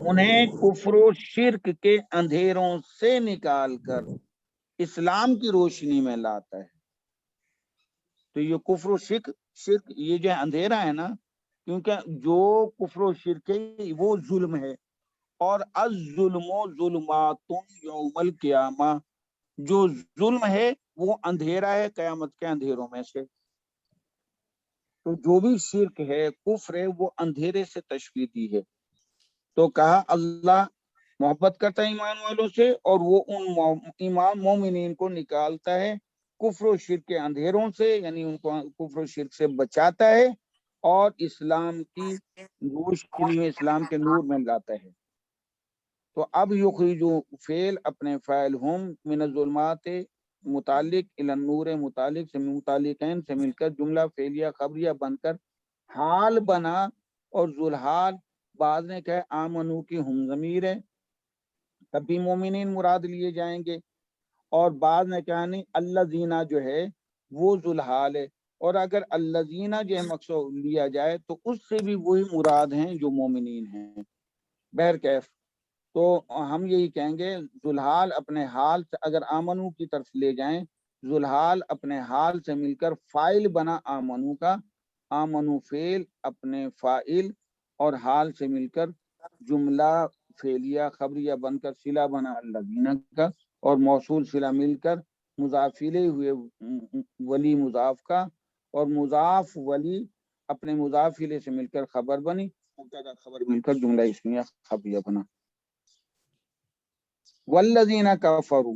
उन्हें कुफ्र और शिर्क के अंधेरों से निकाल कर इस्लाम की रोशनी में लाता है। तो ये कुफ्र और शिर्क, ये जो अंधेरा है ना, क्योंकि जो कुफ्र और शिर्क है वो जुल्म है, और अज़्ज़ुल्मु ज़ुल्मातुन यौमल क़ियामा, जो जुल्म है वो अंधेरा है कयामत के अंधेरों में से। तो जो भी शिर्क है, कुफ्र है, वो अंधेरे से तशबीह दी है। तो कहा अल्लाह मोहब्बत करता है ईमान वालों से, और वो उन ईमान मोमिनीन को निकालता है कुफ्र और शिर्क के अंधेरों से, यानी उनको कुफ्र और शिर्क से बचाता है, और इस्लाम की रोशनी में, इस्लाम के नूर में लाता है। तो अब युखरिजू फेल अपने फाइल हुम मिनज़ुल्मात मुतालिक इलन नूर, मुतालिक से मुतालिकैन से मिलकर जुमला फेलिया खबरिया बनकर हाल बना, और जुलहाल बाद ने कहा आमनू की हम ज़मीर है, तभी मोमिनीन मुराद लिए जाएंगे। और बाद में कहा नहीं अल्लज़ीना जो है वो जुलहाल है, और अगर अल्लज़ीना जो है मकसूद लिया जाए तो उससे भी वही मुराद हैं जो मोमिनीन हैं। बहरकैफ तो हम यही कहेंगे, जुलहाल अपने हाल से, अगर आमनू की तरफ ले जाएं, जुलहाल अपने हाल से मिलकर फाइल बना आमनू का, आमनू फेल अपने फाइल और हाल से मिलकर जुमला फेलिया खबरिया बनकर सिला बना अल्लज़ीना का, और मौसूल सिला मिलकर मुजाफिले हुए वली मुजाफ का, और मुजाफ वली अपने मुजाफिले से मिलकर खबर बनी, मुब्तदा खबर मिलकर जुमला इस्मिया खबरिया बना। वल्लज़ीना कफरू,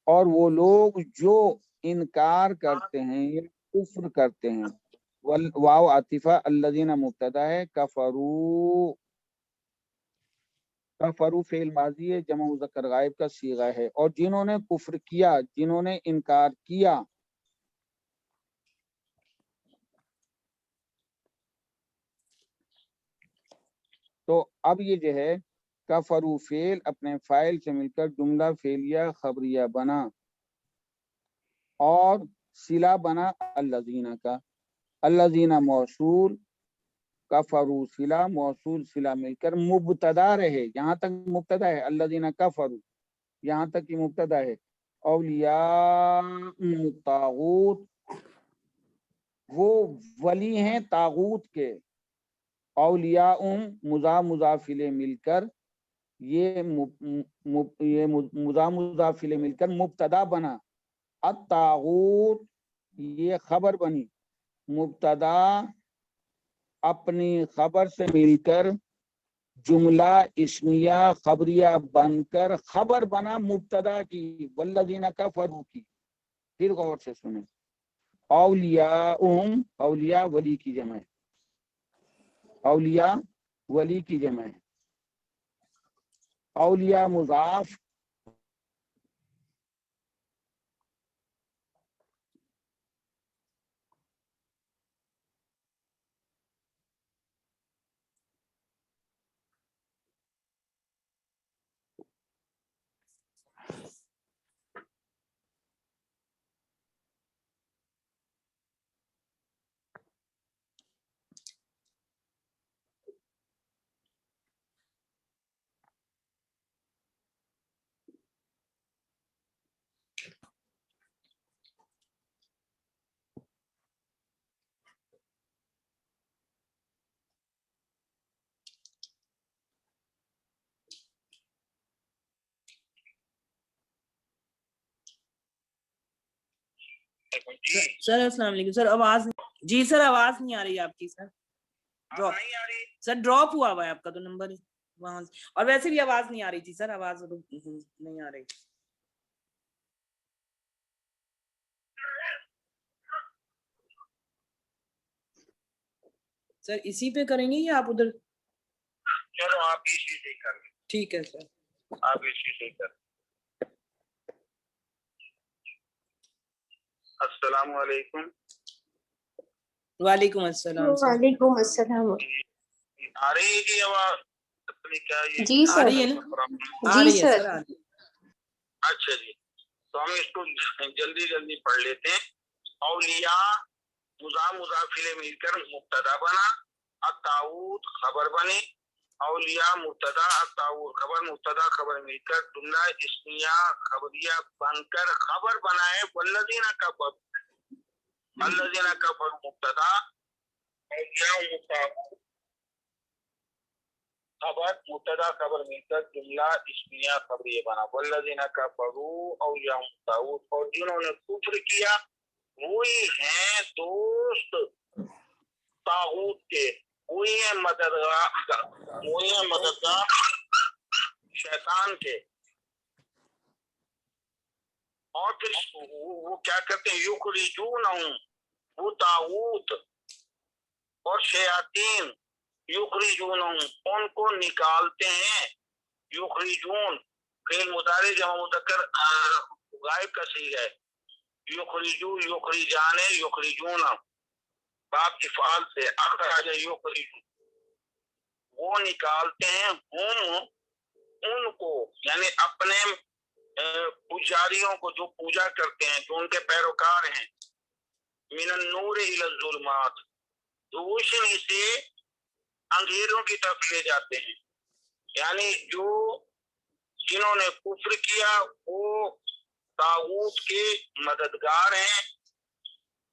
और वो लोग जो इनकार करते हैं या कुफ्र करते हैं, वाव आतिफा, अल्लज़ीना मुब्तदा है, कफरू, कफरू फेल माजी है, जमा मुज़क्कर गायब का सीगा है, और जिन्होंने कुफ्र किया, जिन्होंने इनकार किया। तो अब ये जो है कफरू फेल अपने फाइल से मिलकर जुमला फेलिया खबरिया बना, और सिला बना अल्लज़ीना का, अल्लज़ीना मौसूल, कफरू सिला, मौसूल सिला मिलकर मुब्तदा रहे, यहाँ तक मुब्तदा है, अल्लज़ीना कफरू यहाँ तक की मुब्तदा है। औलिया तागूत, وہ ولی ہیں طاغوت کے. اولیاء مضافلے مل کر یہ مضافلے مل کر مبتدا بنا. الطاغوت یہ خبر بنی. مبتدا اپنی خبر سے مل کر جملہ اسمیہ خبریہ بن کر خبر بنا مبتدا کی والذین کفروا کی. پھر غور سے سنیں. اولیاء اولیاء ولی کی جمع ہے. اولیاء ولی کی جمع ہے. اولیاء مضاف سر السلام علیکم سر. آواز جی سر آواز نہیں آ رہی آپ کی. سر ڈراپ سر ڈراپ ہوا ہے آپ کا تو نمبر وہاں سے. اور ویسے بھی آواز نہیں آ رہی تھی سر. آواز نہیں آ رہی. سر اسی پہ کریں گے یا آپ ادھر؟ چلو آپ اسی سے کر لیں. ٹھیک ہے سر. آپ اسی سے کر. السلام علیکم. وعلیکم السلام سر. وعلیکم السلام. آ رہی ہے کہ آواز؟ جی آ سر. رہی ہے نا؟ آ جی رہی ہے سر. سر. آ رہی ہے. اچھا جی تو ہم اس کو جلدی پڑھ لیتے ہیں. اولیاء مضاف الیہ مل کر مبتدا بنا. الطاغوت خبر بنی. اولیاء مبتدا الطاغوت خبر. مبتدا خبر مل کر جملہ اسمیہ خبریہ بن کر خبر بنائے. والذین کفروا الذین کفروا مبتدا اولیاء خبر. مبتدا خبر مل کر جملہ اسمیہ خبریہ بنا. والذین کفروا اولیاء الطاغوت اور جنہوں نے کفر کیا وہی ہیں دوست طاغوت کے. وہی ہیں مددگار شیطان کے. اور پھر وہ کیا کرتے ہیں یخرجونہم وہ طاغوت اور شیاطین یخرجونہم ان کو نکالتے ہیں. یخرجون فعل مضارع جمع مذکر غائب کا صیغہ ہے. یخرجو یخرجان یخرجون باب افعال سے اخرج یخرج وہ نکالتے ہیں. ہم ان کو یعنی اپنے پجاریوں کو جو پوجا کرتے ہیں جو ان کے پیروکار ہیں. من النور الی الظلمات روشنی سے اندھیروں کی طرف لے جاتے ہیں. یعنی جو جنہوں نے کفر کیا وہ طاغوت کے مددگار ہیں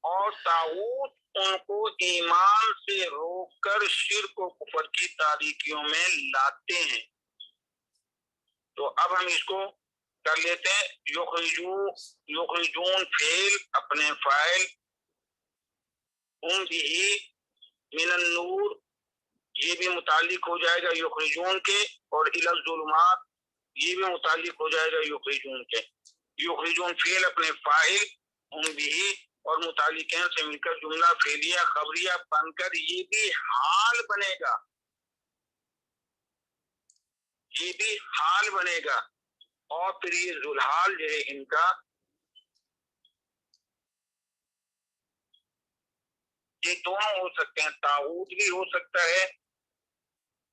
اور طاغوت ان کو ایمان سے روک کر شرک و کفر کی تاریکیوں میں لاتے ہیں. تو اب ہم اس کو کر لیتے ہیں. یخرجون فعل اپنے فاعل بھی من النور یہ بھی متعلق ہو جائے گا یخرجون کے. اور الی الظلمات یہ بھی متعلق ہو جائے گا یخرجون کے. یخرجون فعل اپنے فاعل بھی اور متعلقین سے مل کر جملہ فعلیہ خبریہ بن کر یہ بھی حال بنے گا. یہ بھی حال بنے گا. اور پھر یہ ذوالحال جو ہے ان کا یہ دونوں ہو سکتے ہیں. طاغوت بھی ہو سکتا ہے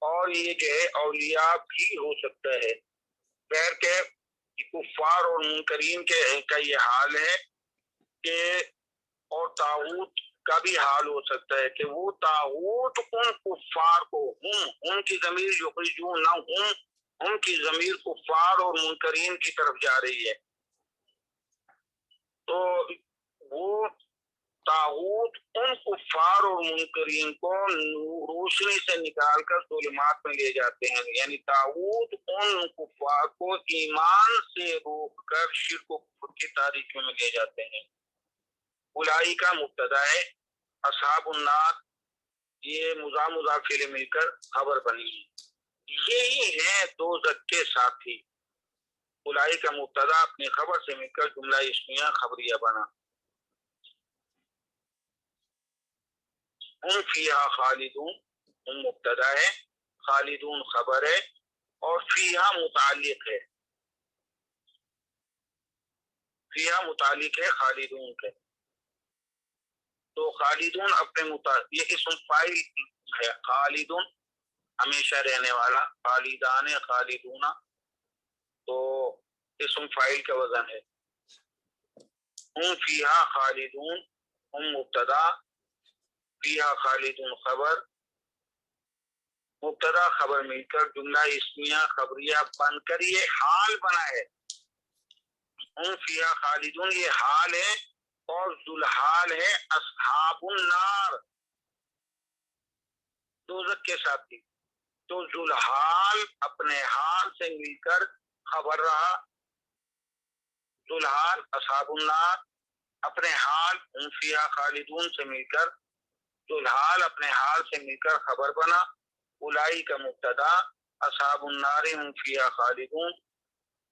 اور یہ جو ہے اولیاء بھی ہو سکتا ہے. بہر کہ کفار اور منکرین کا یہ حال ہے کہ اور طاغوت کا بھی حال ہو سکتا ہے کہ وہ طاغوت ان کفار کو ان کی ضمیر یخرجون نہ ان کی ضمیر کفار اور منکرین کی طرف جا رہی ہے. تو وہ طاغوت ताऊत उन कुफ्फार और मुनकरीन को रोशनी से निकाल कर ज़ुल्मात में ले जाते हैं, यानी ताऊत उन कुफ्फार को ईमान से रोक कर शिर्क और कुफ्र की तारीकी में ले जाते हैं। उलाई का मुब्तदा है, असहाबुन नार ये मुजाफिल मिलकर खबर बनी है, यही है दोज़ख के साथी। उलाई का मुब्तदा अपनी खबर से मिलकर जुमला इस्मिया खबरिया बना। हम फीहा खालिदून, हम मुब्तदा है, खालिदून खबर है और फीहा मुताल्लिक है, फीहा मुताल्लिक है खालिदून के। तो खालिदून अपने ये इस्म फाइल है, खालिदून हमेशा रहने वाला, खालिदान खालिदूना तो इस्म फाइल का वजन है। हम फीहा खालिदून, हम मुब्तदा, फीहा खालिदून खबर, मुब्तदा खबर मिलकर जुमला इस्मिया खबरिया बनकर ये हाल बना है। हम फीहा खालिदून ये हाल है और जुलहाल है अस्हाबुन नार, दोज़ख के साथी। तो जुलहाल अपने हाल से मिलकर खबर रहा, जुलहाल अस्हाबुन नार अपने हाल हम फीहा खालिदून से मिलकर जुलहाल अपने हाल से मिलकर खबर बना। उलाई का मुब्तदा अस्हाबुन नार हम फीहा खालिदून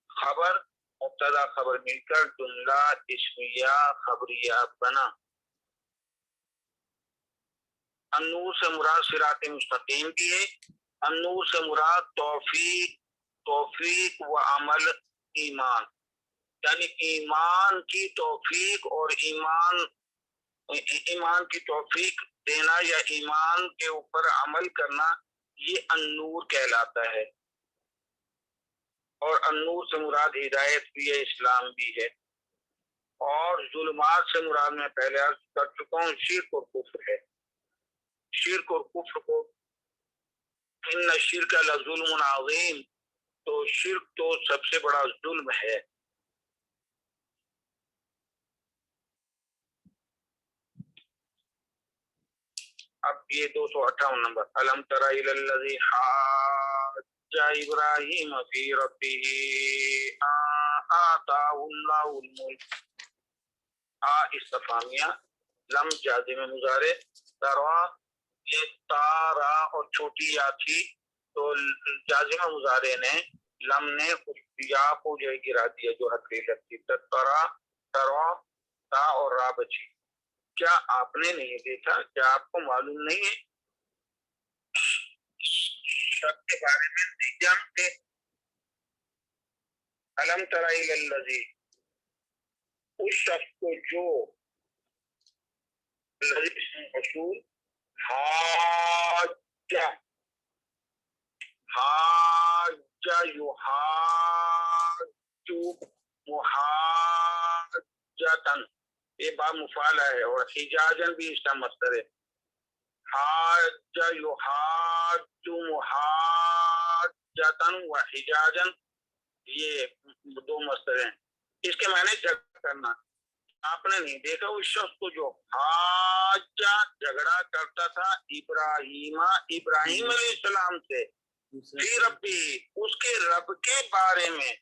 खबर, मुब्तदा खबर मिलकर जुमला इस्मिया खबरिया बना। अन्नूर से मुराद सिरात मुस्तकीम भी है, अन्नूर से मुराद तौफीक व अमल ईमान, यानी ईमान की तौफीक और ईमान की तौफीक देना या ईमान के ऊपर अमल करना, ये अन्नूर कहलाता है। और अन्नूर से मुराद हिदायत भी है, इस्लाम भी है। और जुल्मात से मुराद मैं पहले अर्ज कर चुका हूँ, शिर्क और कुफ्र है। शिर्क और कुफ्र को इन्ना शिर्क लज़ुल्मुन अज़ीम, तो शिर्क तो सबसे बड़ा जुल्म है। अब ये 258 नंबर, अलम तरा इलल्लज़ी हाज्जा इब्राहीम फी रब्बिही आताहुल्लाहुल मुल्क। इस्तिफ़ामिया, लम जाज़िम मुज़ारे, तरा ये तारा और छोटी या थी, तो जाज़िम मुज़ारे ने लम ने उस या को जो गिरा दिया जो हथेली लगती। तरा तरा ता और रा बची। क्या आपने नहीं देखा, क्या आपको मालूम नहीं है शक के बारे में नहीं जानते? अलम तरा इलल्लज़ी, उस शख्स को जो मशहूर हाज्जा हाज्जा युहाज्जु मुहाज्जतन, ये बा मुफाला है और हिजाजन भी इसका मस्दर है। हाज्जा युहाज्जु मुहाज्जतन व हिजाजन, ये दो मस्दर हैं। इसके माने झगड़ा करना। आपने नहीं देखा उस शख्स को जो हाज्जा झगड़ा करता था इब्राहीम अलैहिस्सलाम से, फी रब्बी उसके रब के बारे में।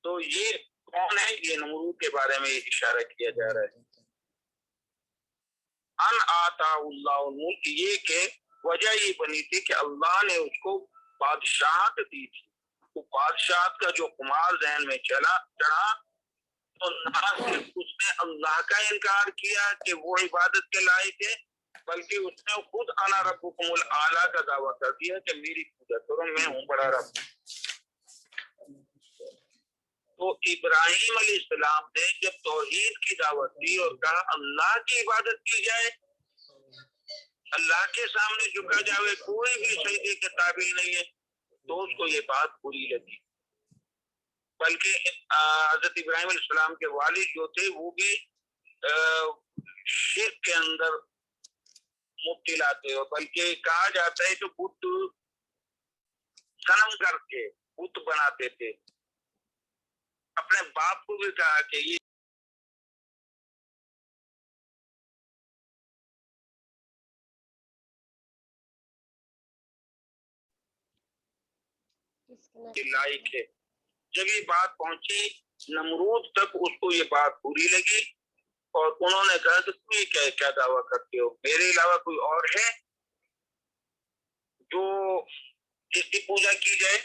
तो ये कौन है? ये नमरूद के बारे में इशारा किया जा रहा है। अन आताहुल्लाहुल मुल्क, ये के वजह ये बनी थी कि अल्लाह ने उसको बादशाहत दी थी। तो बादशाहत का जो कुमार जहन में चढ़ा, तो ना सिर्फ उसने अल्लाह का इनकार किया कि वो इबादत के लायक है, बल्कि उसने खुद अना रब्बुकुमुल आला का दावा कर दिया कि मेरी पूजा करो, मैं हूँ बड़ा रब। तो इब्राहीम अलैहिस्सलाम ने जब तौहीद की दावत दी और कहा अल्लाह की इबादत की जाए, अल्लाह के सामने झुका जावे, कोई भी सजदे के काबिल नहीं है, तो उसको ये बात बुरी लगी। बल्कि हजरत इब्राहीम अलैहिस्सलाम के वालिद जो थे वो भी शिर्क के अंदर मुब्तला थे, और बल्कि कहा जाता है कि बुत सनम करके बुत बनाते थे। अपने बाप को भी कहा कि ये के लायक है। जब ये बात पहुंची नमरूद तक, उसको ये बात बुरी लगी और उन्होंने कहा कि तुम ये क्या दावा करते हो, मेरे अलावा कोई और है जो जिसकी पूजा की जाए?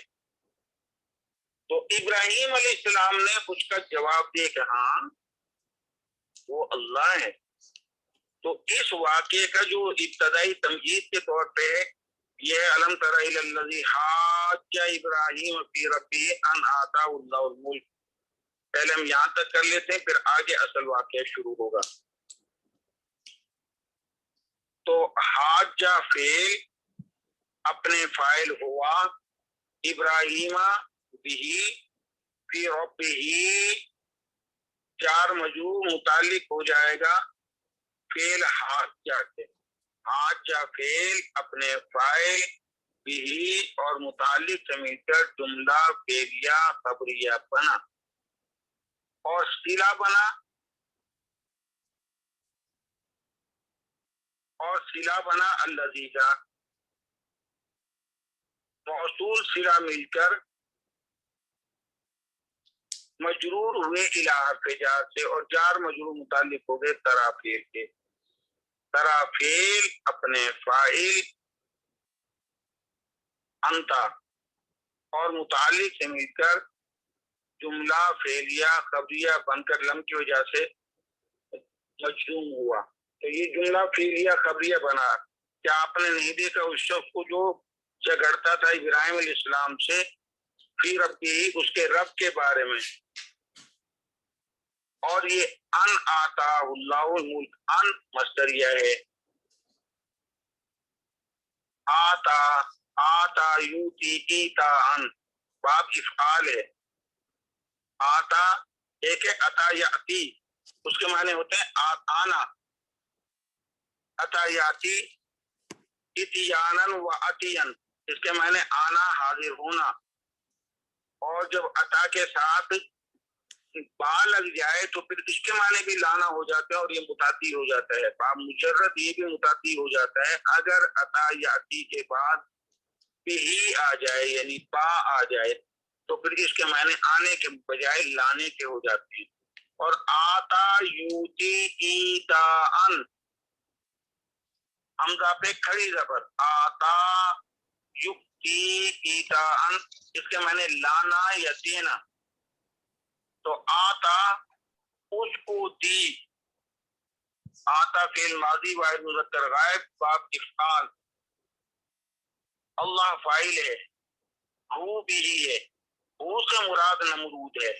तो इब्राहिम अलैहिस्सलाम ने उसका जवाब दिया कि हाँ वो अल्लाह है। तो इस वाक़े का जो इब्तदाई तमहीद के तौर पे है यह अलम तरा इलल्लज़ी हाज्जा इब्राहिम फी रब्बिही अन आताहुल्लाहुल मुल्क। पहले हम यहाँ तक कर लेते हैं, फिर आगे असल वाक़या शुरू होगा। तो हाज्जा फेल अपने फाइल हुआ, इब्राहिमा बिही फी रब्बिही जार मजरूर मुतालिक हो जाएगा फेल हाज्जा से। हाज्जा फेल अपने फाइल बिही और मुतालिक से मिलकर जुमला फेलिया खबरिया बना और सिला बना, अल्लज़ी का मौसूल सिला मिलकर मजरूर हुए इला हर्फ़े जार से और जार मजरूर मुतालिक हो गए तराफेल के। तराफेल अपने फाइल अंता और मुतालिक से मिलकर जुमला फेलिया खबरिया बनकर लम की वजह से मजरूम हुआ। तो ये जुमला फेलिया खबरिया बना। क्या आपने नहीं देखा उस शख्स को जो झगड़ता था इब्राहिम अलैहिस्सलाम से फिर रब्बी, उसके रब के बारे में? और ये अन आताहुल्लाहुल मुल्क, अन मस्दरिया है, आता यूती ईता अन बाप इफ़आल है। आता एक है अता याती, उसके माने होते हैं आना, अता याती इतियानन व अतियन, इसके माने आना हाजिर होना। और जब अता के साथ बा लग जाए तो फिर इसके माने भी लाना हो जाता है और ये मुतादी हो जाता है। बा मुजर्रद ये भी मुतादी हो जाता है। अगर अता याती के बाद ही आ जाए यानी बा आ जाए तो फिर इसके माने आने के बजाय लाने के हो जाते हैं। और आता यूती ईता अन, हमजा पे खड़ी जबर, आता युक्ति ईता अन, इसके माने लाना या देना। तो आता उसको दी, आता फेल माजी वाहिद मुज़क्कर गायब बाप इफ़आल, अल्लाह फाइल है, हू भी है, हू से मुराद नमरूद है।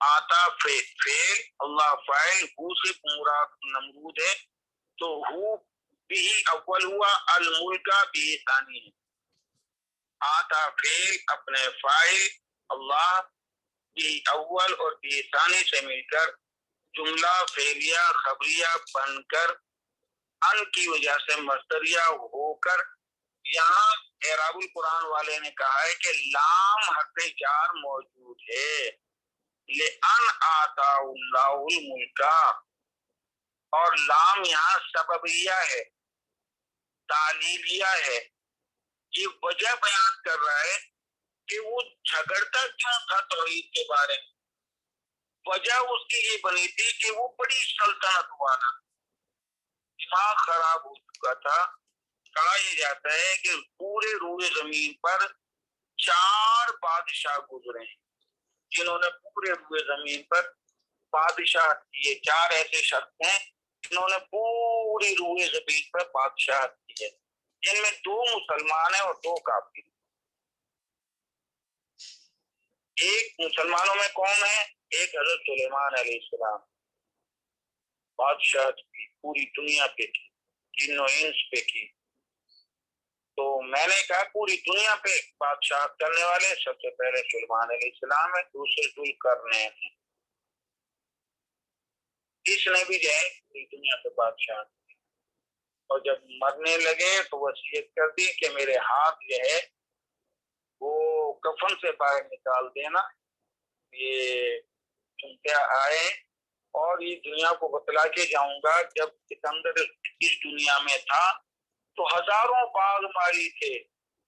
आता फेल अल्लाह फाइल, हू से मुराद नमरूद है। तो हू भी अव्वल हुआ, अल मुल्का भी सानी है। आता फेल अपने फाइल अल्लाह भी अव्वल और भी सानी से मिलकर जुमला फेलिया खबरिया बनकर अन की वजह से मस्दरिया होकर, यहाँ एराबुल कुरान वाले ने कहा है कि लाम हर्फ़े जार मौजूद है ले अन आताहुल्लाहुल मुल्का, और लाम यहाँ सबबिया है, तालीलिया है। ये वजह बयान कर रहा है कि वो झगड़ता क्यों था तौहीद के बारे में। वजह उसकी ये बनी थी कि वो बड़ी सल्तनत वाला, दिमाग खराब हो चुका था। कहा यह जाता है कि पूरे रूए जमीन पर 4 बादशाह गुजरे हैं जिन्होंने पूरे रूए जमीन पर बादशाह किए। 4 ऐसे शख्स हैं जिन्होंने पूरी रूए जमीन पर बादशाह किए, जिनमें 2 मुसलमान हैं और 2 काफिर। एक मुसलमानों में कौन है? एक हजरत सुलेमान अलैहिस्सलाम, बादशाह की पूरी दुनिया पे की, जिन्नो इंस पे की। तो मैंने कहा पूरी दुनिया पे बादशाह करने वाले सबसे पहले सुलेमान अलैहिस्सलाम है, दूसरे जुल्करनैन है। इसने भी जो है पूरी दुनिया पे बादशाह। और जब मरने लगे तो वसीयत कर दी कि मेरे हाथ जो है वो कफन से बाहर निकाल देना, ये सुनते आए और ये दुनिया को बतला के जाऊंगा। जब सिकंदर इस दुनिया में था तो हजारों बाग मारी थे,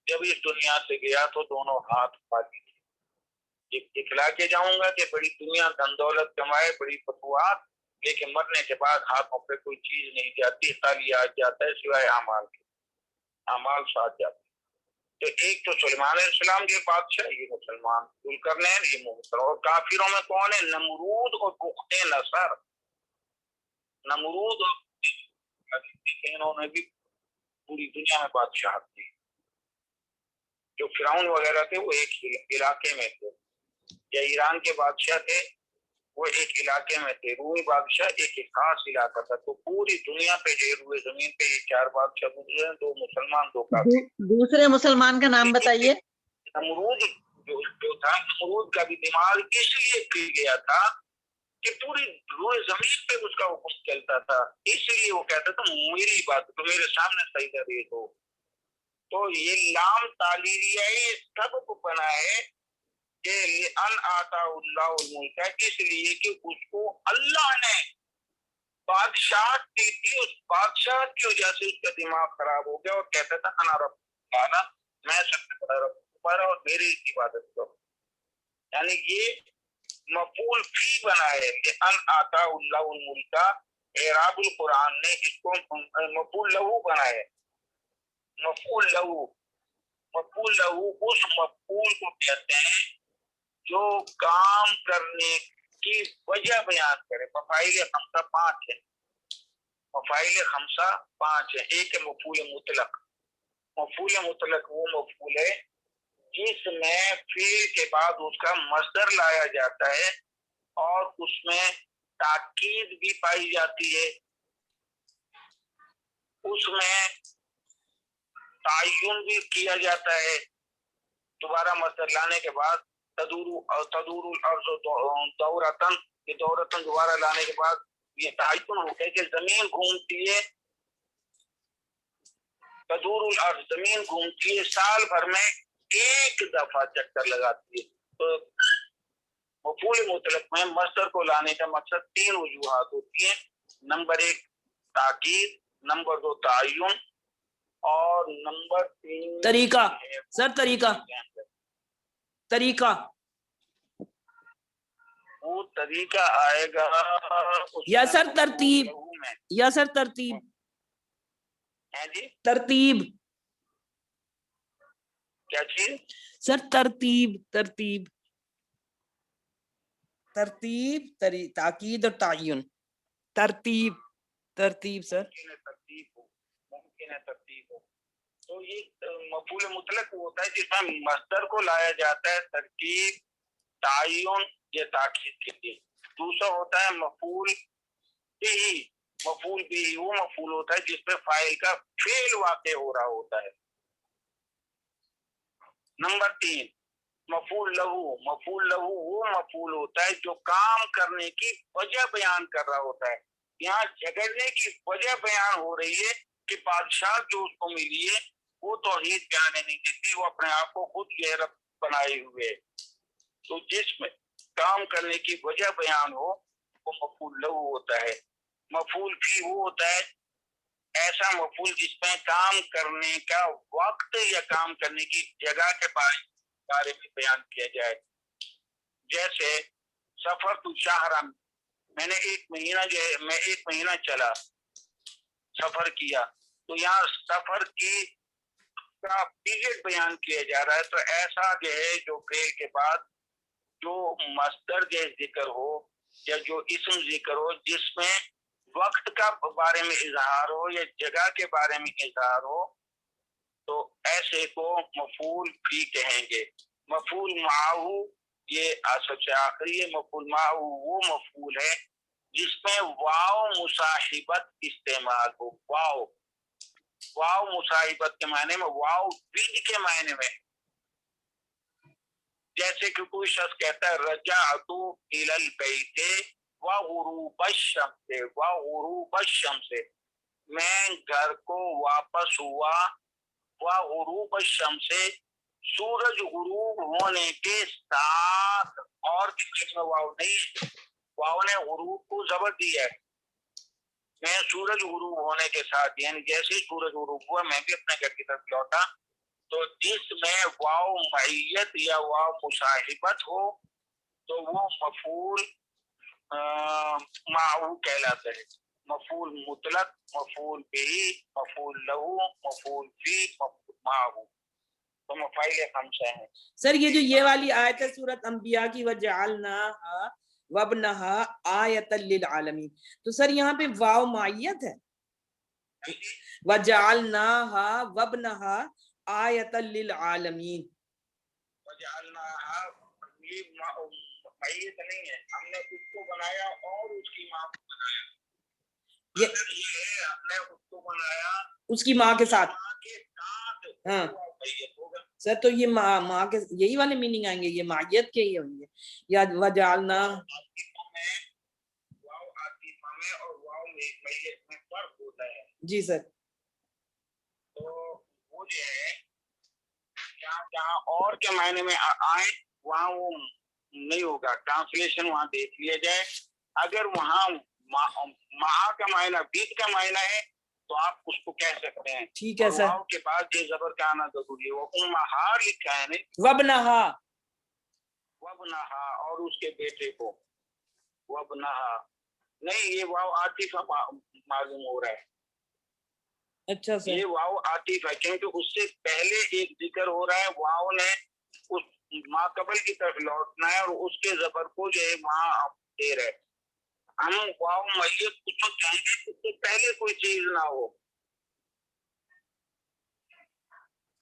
जब इस दुनिया से गया तो दोनों हाथ खाली थे। ये दिखला के जाऊंगा कि बड़ी दुनिया धन दौलत कमाए, बड़ी फतुहात, लेकिन मरने के बाद हाथों पे कोई चीज नहीं जाती, खाली आ जाता है सिवाय अमाल के, अमाल साथ जाते। तो एक तो सुलेमान अलैहिस्सलाम के बादशाह, ये मुसलमान जुल्करनैन, ये मुहतर, और काफिरों में कौन है? नमरूद और बुख्ते नसर। नमरूद और इन्होंने भी पूरी दुनिया में बादशाह थी। जो फिरौन वगैरह थे वो एक इलाके में थे, या ईरान के बादशाह थे वो एक इलाके में थे, रूमी बादशाह एक खास इलाका था। तो पूरी दुनिया पे ढेर हुए जमीन पे ये 4 बादशाह गुजरे, 2 मुसलमान 2 काफिर। दूसरे मुसलमान का नाम बताइए। नमरूद जो था, नमरूद का भी दिमाग इसलिए फिर गया था कि पूरी जमीन पे उसका हुक्म चलता था, इसलिए वो कहता था मेरी बात तो मेरे सामने सही करे। तो ये लाम तालीरिया सबब बना है कि अन आताउल्लाहुल मुल्क, इसलिए कि उसको अल्लाह ने बादशाह दी थी, उस बादशाह की वजह से उसका दिमाग खराब हो गया और कहता था अना रब्बुल, मैं सबसे बड़ा रब तुम्हारा और मेरी इबादत करो। यानी ये मफूल फी बना है कि अन आताउल्लाहुल मुल्क, एराबुल कुरान ने इसको मफूल लहू बनाया। मफूल लहू, मफूल लहू उस मफूल को कहते हैं जो काम करने की वजह बयान करे। मफाइल खमसा 5 है, मफाइल खमसा 5 है। एक है मफूल मुतलक। मफूल मुतलक वो मफूल है जिसमें फिर के बाद उसका मस्दर लाया जाता है और उसमें ताकीद भी पाई जाती है, उसमें तायुन भी किया जाता है। दोबारा मस्दर लाने के बाद तदूरुल अर्ज़ दौरतन, ये दौरतन दोबारा लाने के बाद ये तायुन होता है कि जमीन घूमती है। तदूरुल अर्ज़, जमीन घूमती है, साल भर में एक दफा चक्कर लगाती है। तो मफूल मुतलक में मस्दर को लाने का मकसद 3 वजूहात होती है। नंबर 1 ताकीद, नंबर 2 तायुन और नंबर 3 तरीका। सर तरीका, तरीका वो तरीका आएगा या सर तरतीब, या सर तरतीब है जी। तरतीब, क्या चीज? सर तरतीब, तरतीब तरतीब ताकीद और तायुन, तरतीब, तरतीब सर तरतीब हो, मुमकिन है तरतीब हो। तो ये मफूल मुतलक होता है जिसमें मस्दर को लाया जाता है तरकीब, तायुन या ताकीद के लिए। दूसरा होता है मफूल बिही। मफूल बिही वो मफूल होता है जिसपे फाइल का फेल वाक़े हो रहा होता है। नंबर 3 मफूल लहू। मफूल लहू वो मफूल होता है जो काम करने की वजह बयान कर रहा होता है। यहाँ झगड़ने की वजह बयान हो रही है कि बादशाह जो उसको मिली है वो तौहीद बयान नहीं देती, वो अपने आप को खुद गैरत बनाए हुए। तो जिसमें काम करने की वजह बयान हो वो मफूल लहू होता है। मफूल फी वो होता है ऐसा मफूल जिसमें काम करने का वक्त या काम करने की जगह के बारे में बयान किया जाए। जैसे सफर तू शाहरा, मैंने 1 महीना जो है मैं 1 महीना चला, सफर किया, तो यहाँ सफर की का पीरियड बयान किया जा रहा है। तो ऐसा जो है जो फेल के बाद जो मस्दर के जिक्र हो या जो इस्म जिक्र हो जिसमें वक्त का बारे में इजहार हो या जगह के बारे में इजहार हो, तो ऐसे को मफूल फी कहेंगे। मफूल माहू ये सबसे आखिरी है। मफूल माहू वो मफूल है जिसमें वाव मुसाहिबत इस्तेमाल हो। वाव, वाव मुसाहिबत के मायने में, वाव विद के मायने में। जैसे कि कोई शख्स कहता है रजाअतु इलल बैते व गुरूबश शम्स, व गुरूबश शम्स, मैं घर को वापस हुआ, व गुरूबश शम्स, सूरज गुरूब होने के साथ। और किसी में वाव नहीं, वाव ने गुरूब को जबर दिया है। मैं सूरज गुरूब होने के साथ, यानी जैसे ही सूरज गुरूब हुआ मैं भी अपने घर की तरफ लौटा, تو जिसमें वाव मईयत या वाव मुसाहिबत हो तो वो मफूल माऊ कहलाता है। मफूल मुतलक, मफूल बिही, मफूल लहू, मफूल फी, मफूल माऊ, तो मफाइल खमसा है। सर ये जो ये वाली आयत है सूरत अंबिया की, वजअलनाहा वब्नहा आयतल लिल आलमीन, तो सर यहाँ पे वाव मायत है, वजअलनाहा वब्नहा आयतल लिल आलमीन। वजअलनाहा ये मईयत नहीं है, हमने उसको बनाया और उसकी माँ को बनाया। ये है हमने उसको बनाया उसकी माँ के साथ, माँ के साथ, हाँ तो मईयत होगा। सर तो ये माँ के यही वाले मीनिंग आएंगे, ये मायत के ही होंगे, या वजअलना आतिफा में वाव आतिफा में और वाव मईयत में फर्क होता है। जी सर। तो वो जो है जहाँ और के मायने में आए वहाँ वो नहीं होगा, ट्रांसलेशन वहाँ देख लिया जाए। अगर वहाँ माँ का मायना बीत का मायना है तो आप उसको कह सकते हैं। ठीक है सर। वाव के बाद ये जबर का आना जरूरी है। वो उम्महा लिखा है नहीं, वब्नहा, वब्नहा, और उसके बेटे को वब्नहा नहीं, ये वाव आतिफा मालूम हो रहा है। अच्छा सर। ये वाव आतिफ है क्योंकि उससे पहले एक जिक्र हो रहा है, वाव ने उस माँ कबल की तरफ लौटना है और उसके जबर को जो है माँ दे रहे। हम वाव मईयत कुछ चाहेंगे उससे पहले कोई चीज ना हो।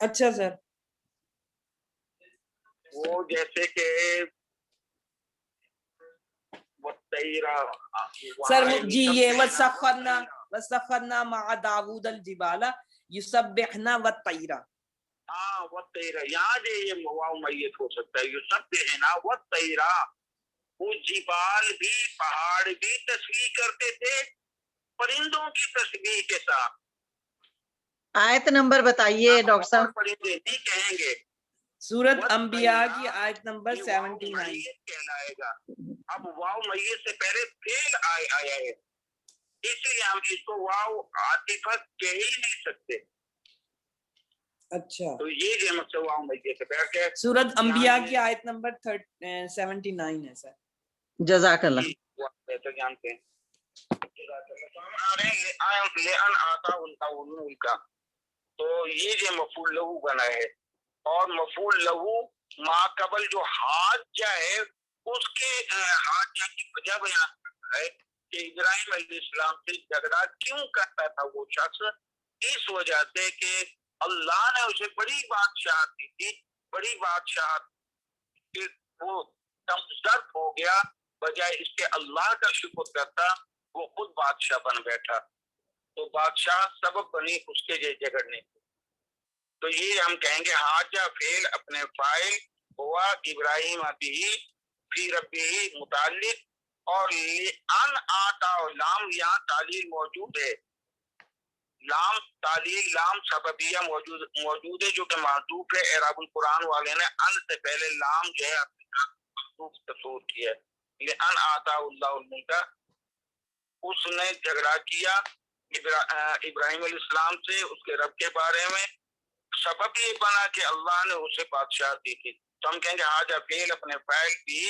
अच्छा सर। वो जैसे कि सर जी ये वसखरना मा दाऊद अल जिबाला युसब्बिहना वत्तैरा, हाँ वत्तैरा, यहाँ जो ये वाव मईयत हो सकता है। युसब्बिहना वत्तैरा, वो जिबाल भी पहाड़ भी तस्बीह करते थे परिंदों की तस्बीह के साथ। आयत नंबर बताइए डॉक्टर साहब। परिंदे नहीं कहेंगे। सूरत अंबिया की आयत नंबर ये वाव 79। मईयत कहलाएगा। अब वाव मईयत से पहले फेल आया है, इसलिए हम इसको वाव आतिफा कह ही नहीं सकते। अच्छा, तो ये जो मतलब वाव मईयत से बैठ के सूरत अंबिया की आयत नंबर 79 है सर। जज़ाकल्लाह। तो जानते हैं। तो हम आ रहे हैं लेअन आता उनका, तो ये जो मफूल लहू बना है और मफूल लहू माँ कबल जो हाजा है उसके हाजा की वजह बयान करता है कि इब्राहिम अलैहिस्सलाम से झगड़ा क्यों करता था वो शख्स। इस वजह से कि अल्लाह ने उसे बड़ी बादशाह दी थी, बड़ी बादशाह कि वो तमज़द हो गया, बजाय इसके अल्लाह का शुक्र करता वो खुद बादशाह बन बैठा। तो बादशाह सबब बनी उसके झगड़ने की। तो ये हम कहेंगे हाजा फेल अपने फाइल हुआ इब्राहिम अभी फी रब्बिही मुताल्लिक, और अन आता लाम यहाँ तालील मौजूद है, लाम तालील लाम सबबिया मौजूद है जो कि मादूफ है। एराबुल कुरान वाले ने अन से पहले लाम जो है तसूर किया। अन आता उल्लाह, उसने झगड़ा किया इब्राहिम अलैहिस्सलाम से उसके रब के बारे में, सबब ये बना कि अल्लाह ने उसे बादशाह दी थी। तो हम कहेंगे हाजा फेल अपने फाइल भी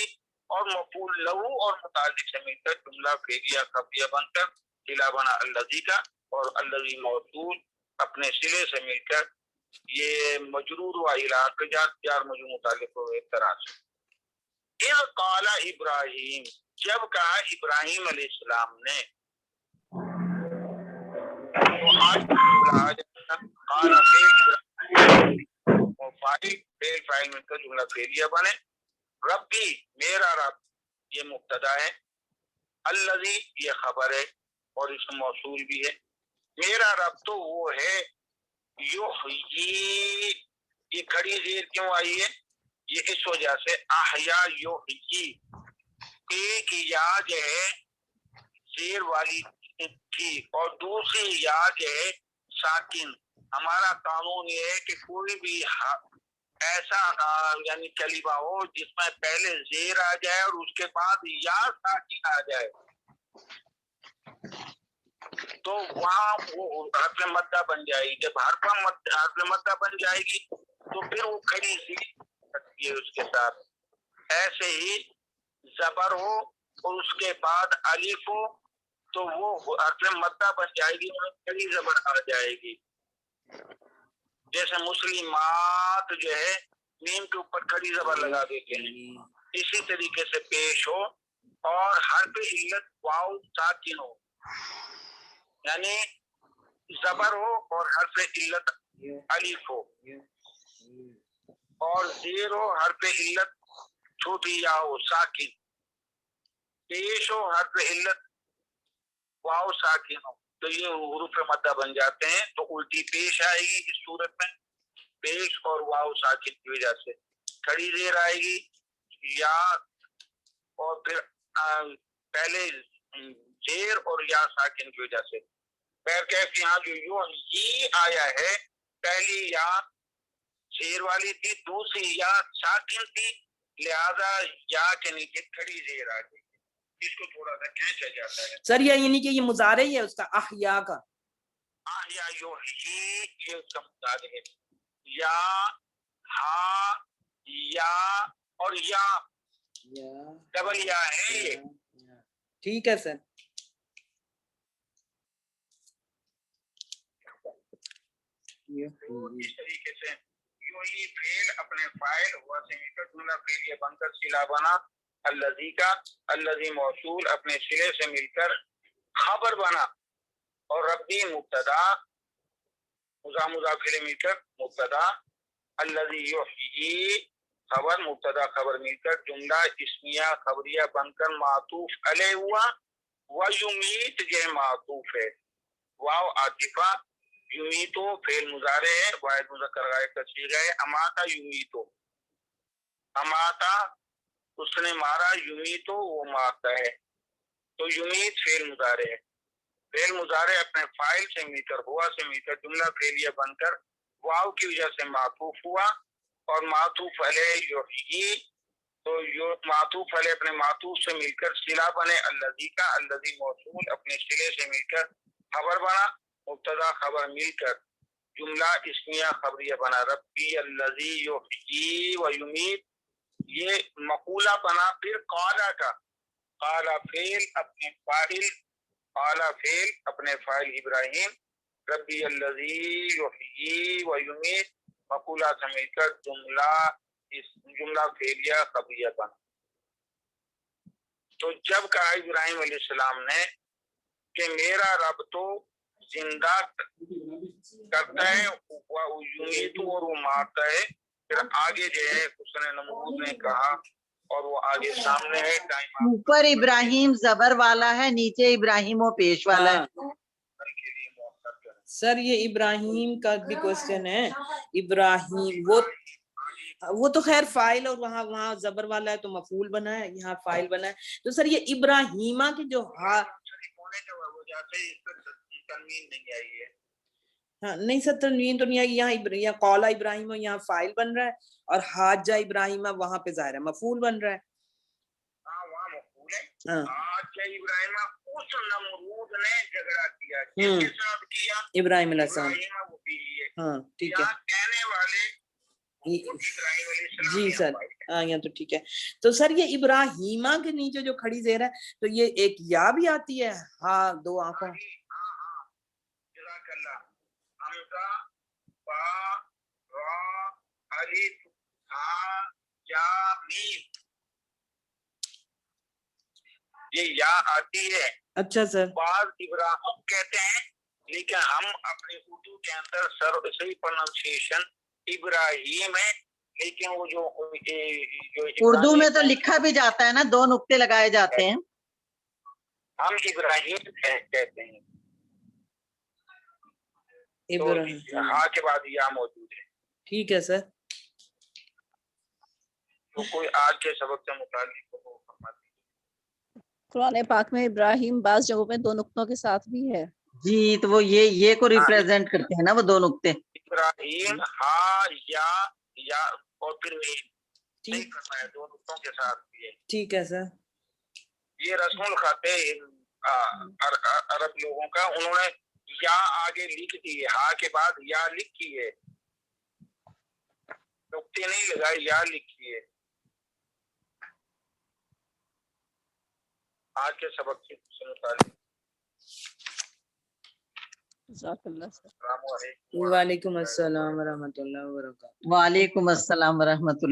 और मफूल लहू और मुतालिक से मिलकर जुमला फेरिया कबिया बनकर सिला बना अल्लज़ी का, और अल्लज़ी मौसूल अपने सिले से मिलकर ये मजरूर व इलाक़ जार मजूर मुतालिक हो एक तरह से। इज़ क़ाला इब्राहिम, जब कहा इब्राहिम अलैहिस्सलाम ने, तो आज फाइल मिलकर जुमला फेरिया बने। रब्बी मेरा रब, ये मुब्तदा है, अल्लज़ी ये खबर है और इसमें मौसूल भी है। मेरा रब तो वो है युहयी, ये खड़ी ज़ेर क्यों आई है? ये इस वजह से अहया युहयी, एक या जो है ज़ेर वाली थी और दूसरी या जो है साकिन। हमारा कानून ये है कि कोई भी ऐसा यानी कलीमा हो जिसमें पहले ज़ेर आ जाए और उसके बाद या साकिन आ जाए, तो वहाँ वो हर्फ मद्दा बन जाएगी। जब हर्फ मद्दा बन जाएगी تو پھر وہ کھڑی سی رکھتی ہے اس کے ساتھ. ایسے ہی زبر ہو اور اس کے بعد الف ہو تو وہ حرف مدہ بن جائے گی اور کھڑی زبر آ جائے گی. جیسے مسلمات جو ہے میم کے اوپر کھڑی زبر لگا دیتے ہیں, اسی طریقے سے پیش ہو اور حرف علت واو ساکن ہو, یعنی زبر ہو اور حرف علت الف ہو, اور زیر ہو حرف علت چھوٹی یا ہو ساکن, پیش ہو حرف علت واو ساکن ہو, تو یہ حروف مدہ بن جاتے ہیں. تو الٹی پیش آئے گی اس صورت میں, پیش اور واو ساکن کی وجہ سے. کھڑی زیر آئے گی یا, اور پھر پہلے زیر اور یا ساکن کی وجہ سے. بہرکیف یہاں جو یہ آیا ہے, پہلی یا زیر والی تھی, دوسری یا ساکن تھی, لہذا یا کے نیچے کھڑی زیر آ گئی. اس کو تھوڑا سا کھینچا جاتا ہے. سر یعنی کہ یہ مضارع ہے اس کا احیا کا, احیا یہ اس کا مضارع ہے. یا ہا یا اور یا ڈبل یا ہے یہ. ٹھیک ہے سر. اس طریقے سے یوں ہی فعل اپنے فاعل ہوا سے مل کر جملہ فعلیہ بن کر صلہ بنا. الذی کا الذی موصول اپنے صلے سے مل کر خبر بنا, اور ربی مبتدا مضاف الیہ مل کر مبتدا, الذی یحیی خبر مبتدا خبر مل کر جملہ اسمیہ خبریہ بن کر معطوف علیہ ہوا. ویمیت یہ معطوف ہے. واو عاطفہ, یمیتو فعل مضارع ہے, واحد مذکر غائب کا صیغہ ہے. اماتا یمیتو, اماتا اس نے مارا, یمیتو وہ مارتا ہے. تو یمیت فعل مضارع ہے. فعل مضارع اپنے فاعل سے مل کر ہوا سے مل کر جملہ فعلیہ بن کر واو کی وجہ سے معطوف ہوا, اور معطوف علیہ یحیی, تو معطوف علیہ اپنے معطوف سے مل کر صلہ بنے. الذی کا الذی موصول اپنے صلے سے مل کر خبر بنا, مبتدا خبر مل کر جملہ اسمیہ خبریہ بنا. ربی الذی یحیی و یمیت یہ مقولہ بنا. پھر قالا کا, قالا فعل اپنے فاعل, قالا فعل اپنے فاعل ابراہیم, ربی الذی یحیی و یمیت مقولہ سے مل کر جملہ فعلیہ خبریہ بنا. تو جب کہا ابراہیم علیہ السلام نے کہ میرا رب تو زندہ کرتا ہے اور وہ مارتا ہے, پھر آگے جو ہے اس نے نمرود نے کہا, اور وہ آگے سامنے ہے. اوپر ابراہیم زبر والا ہے, نیچے ابراہیم و پیش والا ہے. سر یہ ابراہیم کا بھی کوشچن ہے. ابراہیم وہ تو خیر فائل, اور وہاں زبر والا ہے تو مفعول بنا ہے, یہاں فائل بنا ہے. تو سر یہ ابراہیمہ کے جو ہاں نہیں سر تنوین تو نہیں آئی, یہاں قولا ابراہیم یہاں فائل بن رہا ہے, اور حاجہ ابراہیمہ وہاں پہ ظاہر ہے مفعول بن رہا ہے. وہاں مفعول ہے. حاجہ ابراہیمہ اس نمرود نے جھگڑا کیا, کس کے ساتھ کیا؟ ابراہیم علیہ السلام. ہاں ٹھیک ہے, کہنے والے جی سر ہاں یہاں تو ٹھیک ہے. تو سر یہ ابراہیمہ کے نیچے جو کھڑی زیر ہے تو یہ ایک یا بھی آتی ہے, ہاں دو آنکھوں. حمزہ با را الف ہا یا میم, یہ یا آتی ہے. اچھا سر. بعض ابراہیم کہتے ہیں, لیکن ہم اپنے اردو کے اندر صحیح پروننسیشن ابراہیم ہے, لیکن وہ جو اردو میں تو لکھا بھی جاتا ہے نا, 2 نقطے لگائے جاتے ہیں. ہم ابراہیم کہتے ہیں. ہاں کے بعد یا موجود ہے. ٹھیک ہے سر. تو کوئی آج کے سبق سے متعلق فرما دیجیے. قرآن پاک میں ابراہیم بعض جگہوں پہ 2 نقطوں کے ساتھ بھی ہے. جی تو وہ یہ کو ریپریزنٹ کرتے ہیں نا وہ 2 نقطے. ابراہیم ہاں یا اور پھر نہیں کرنا ہے 2 نقطوں کے ساتھ بھی ہے. ٹھیک ہے سر. یہ رسم الخط عرب لوگوں کا, انہوں نے یا آگے لکھ دی ہے, ہاں کے بعد یا لکھی ہے. नुक्ते नहीं लगाए, या लिखिए। आज के सबक की मुतालिक। वालेकुम अस्सलाम व रहमतुल्लाहि व बरकातहू। वालेकुम अस्सलाम व रहमतुल्लाह।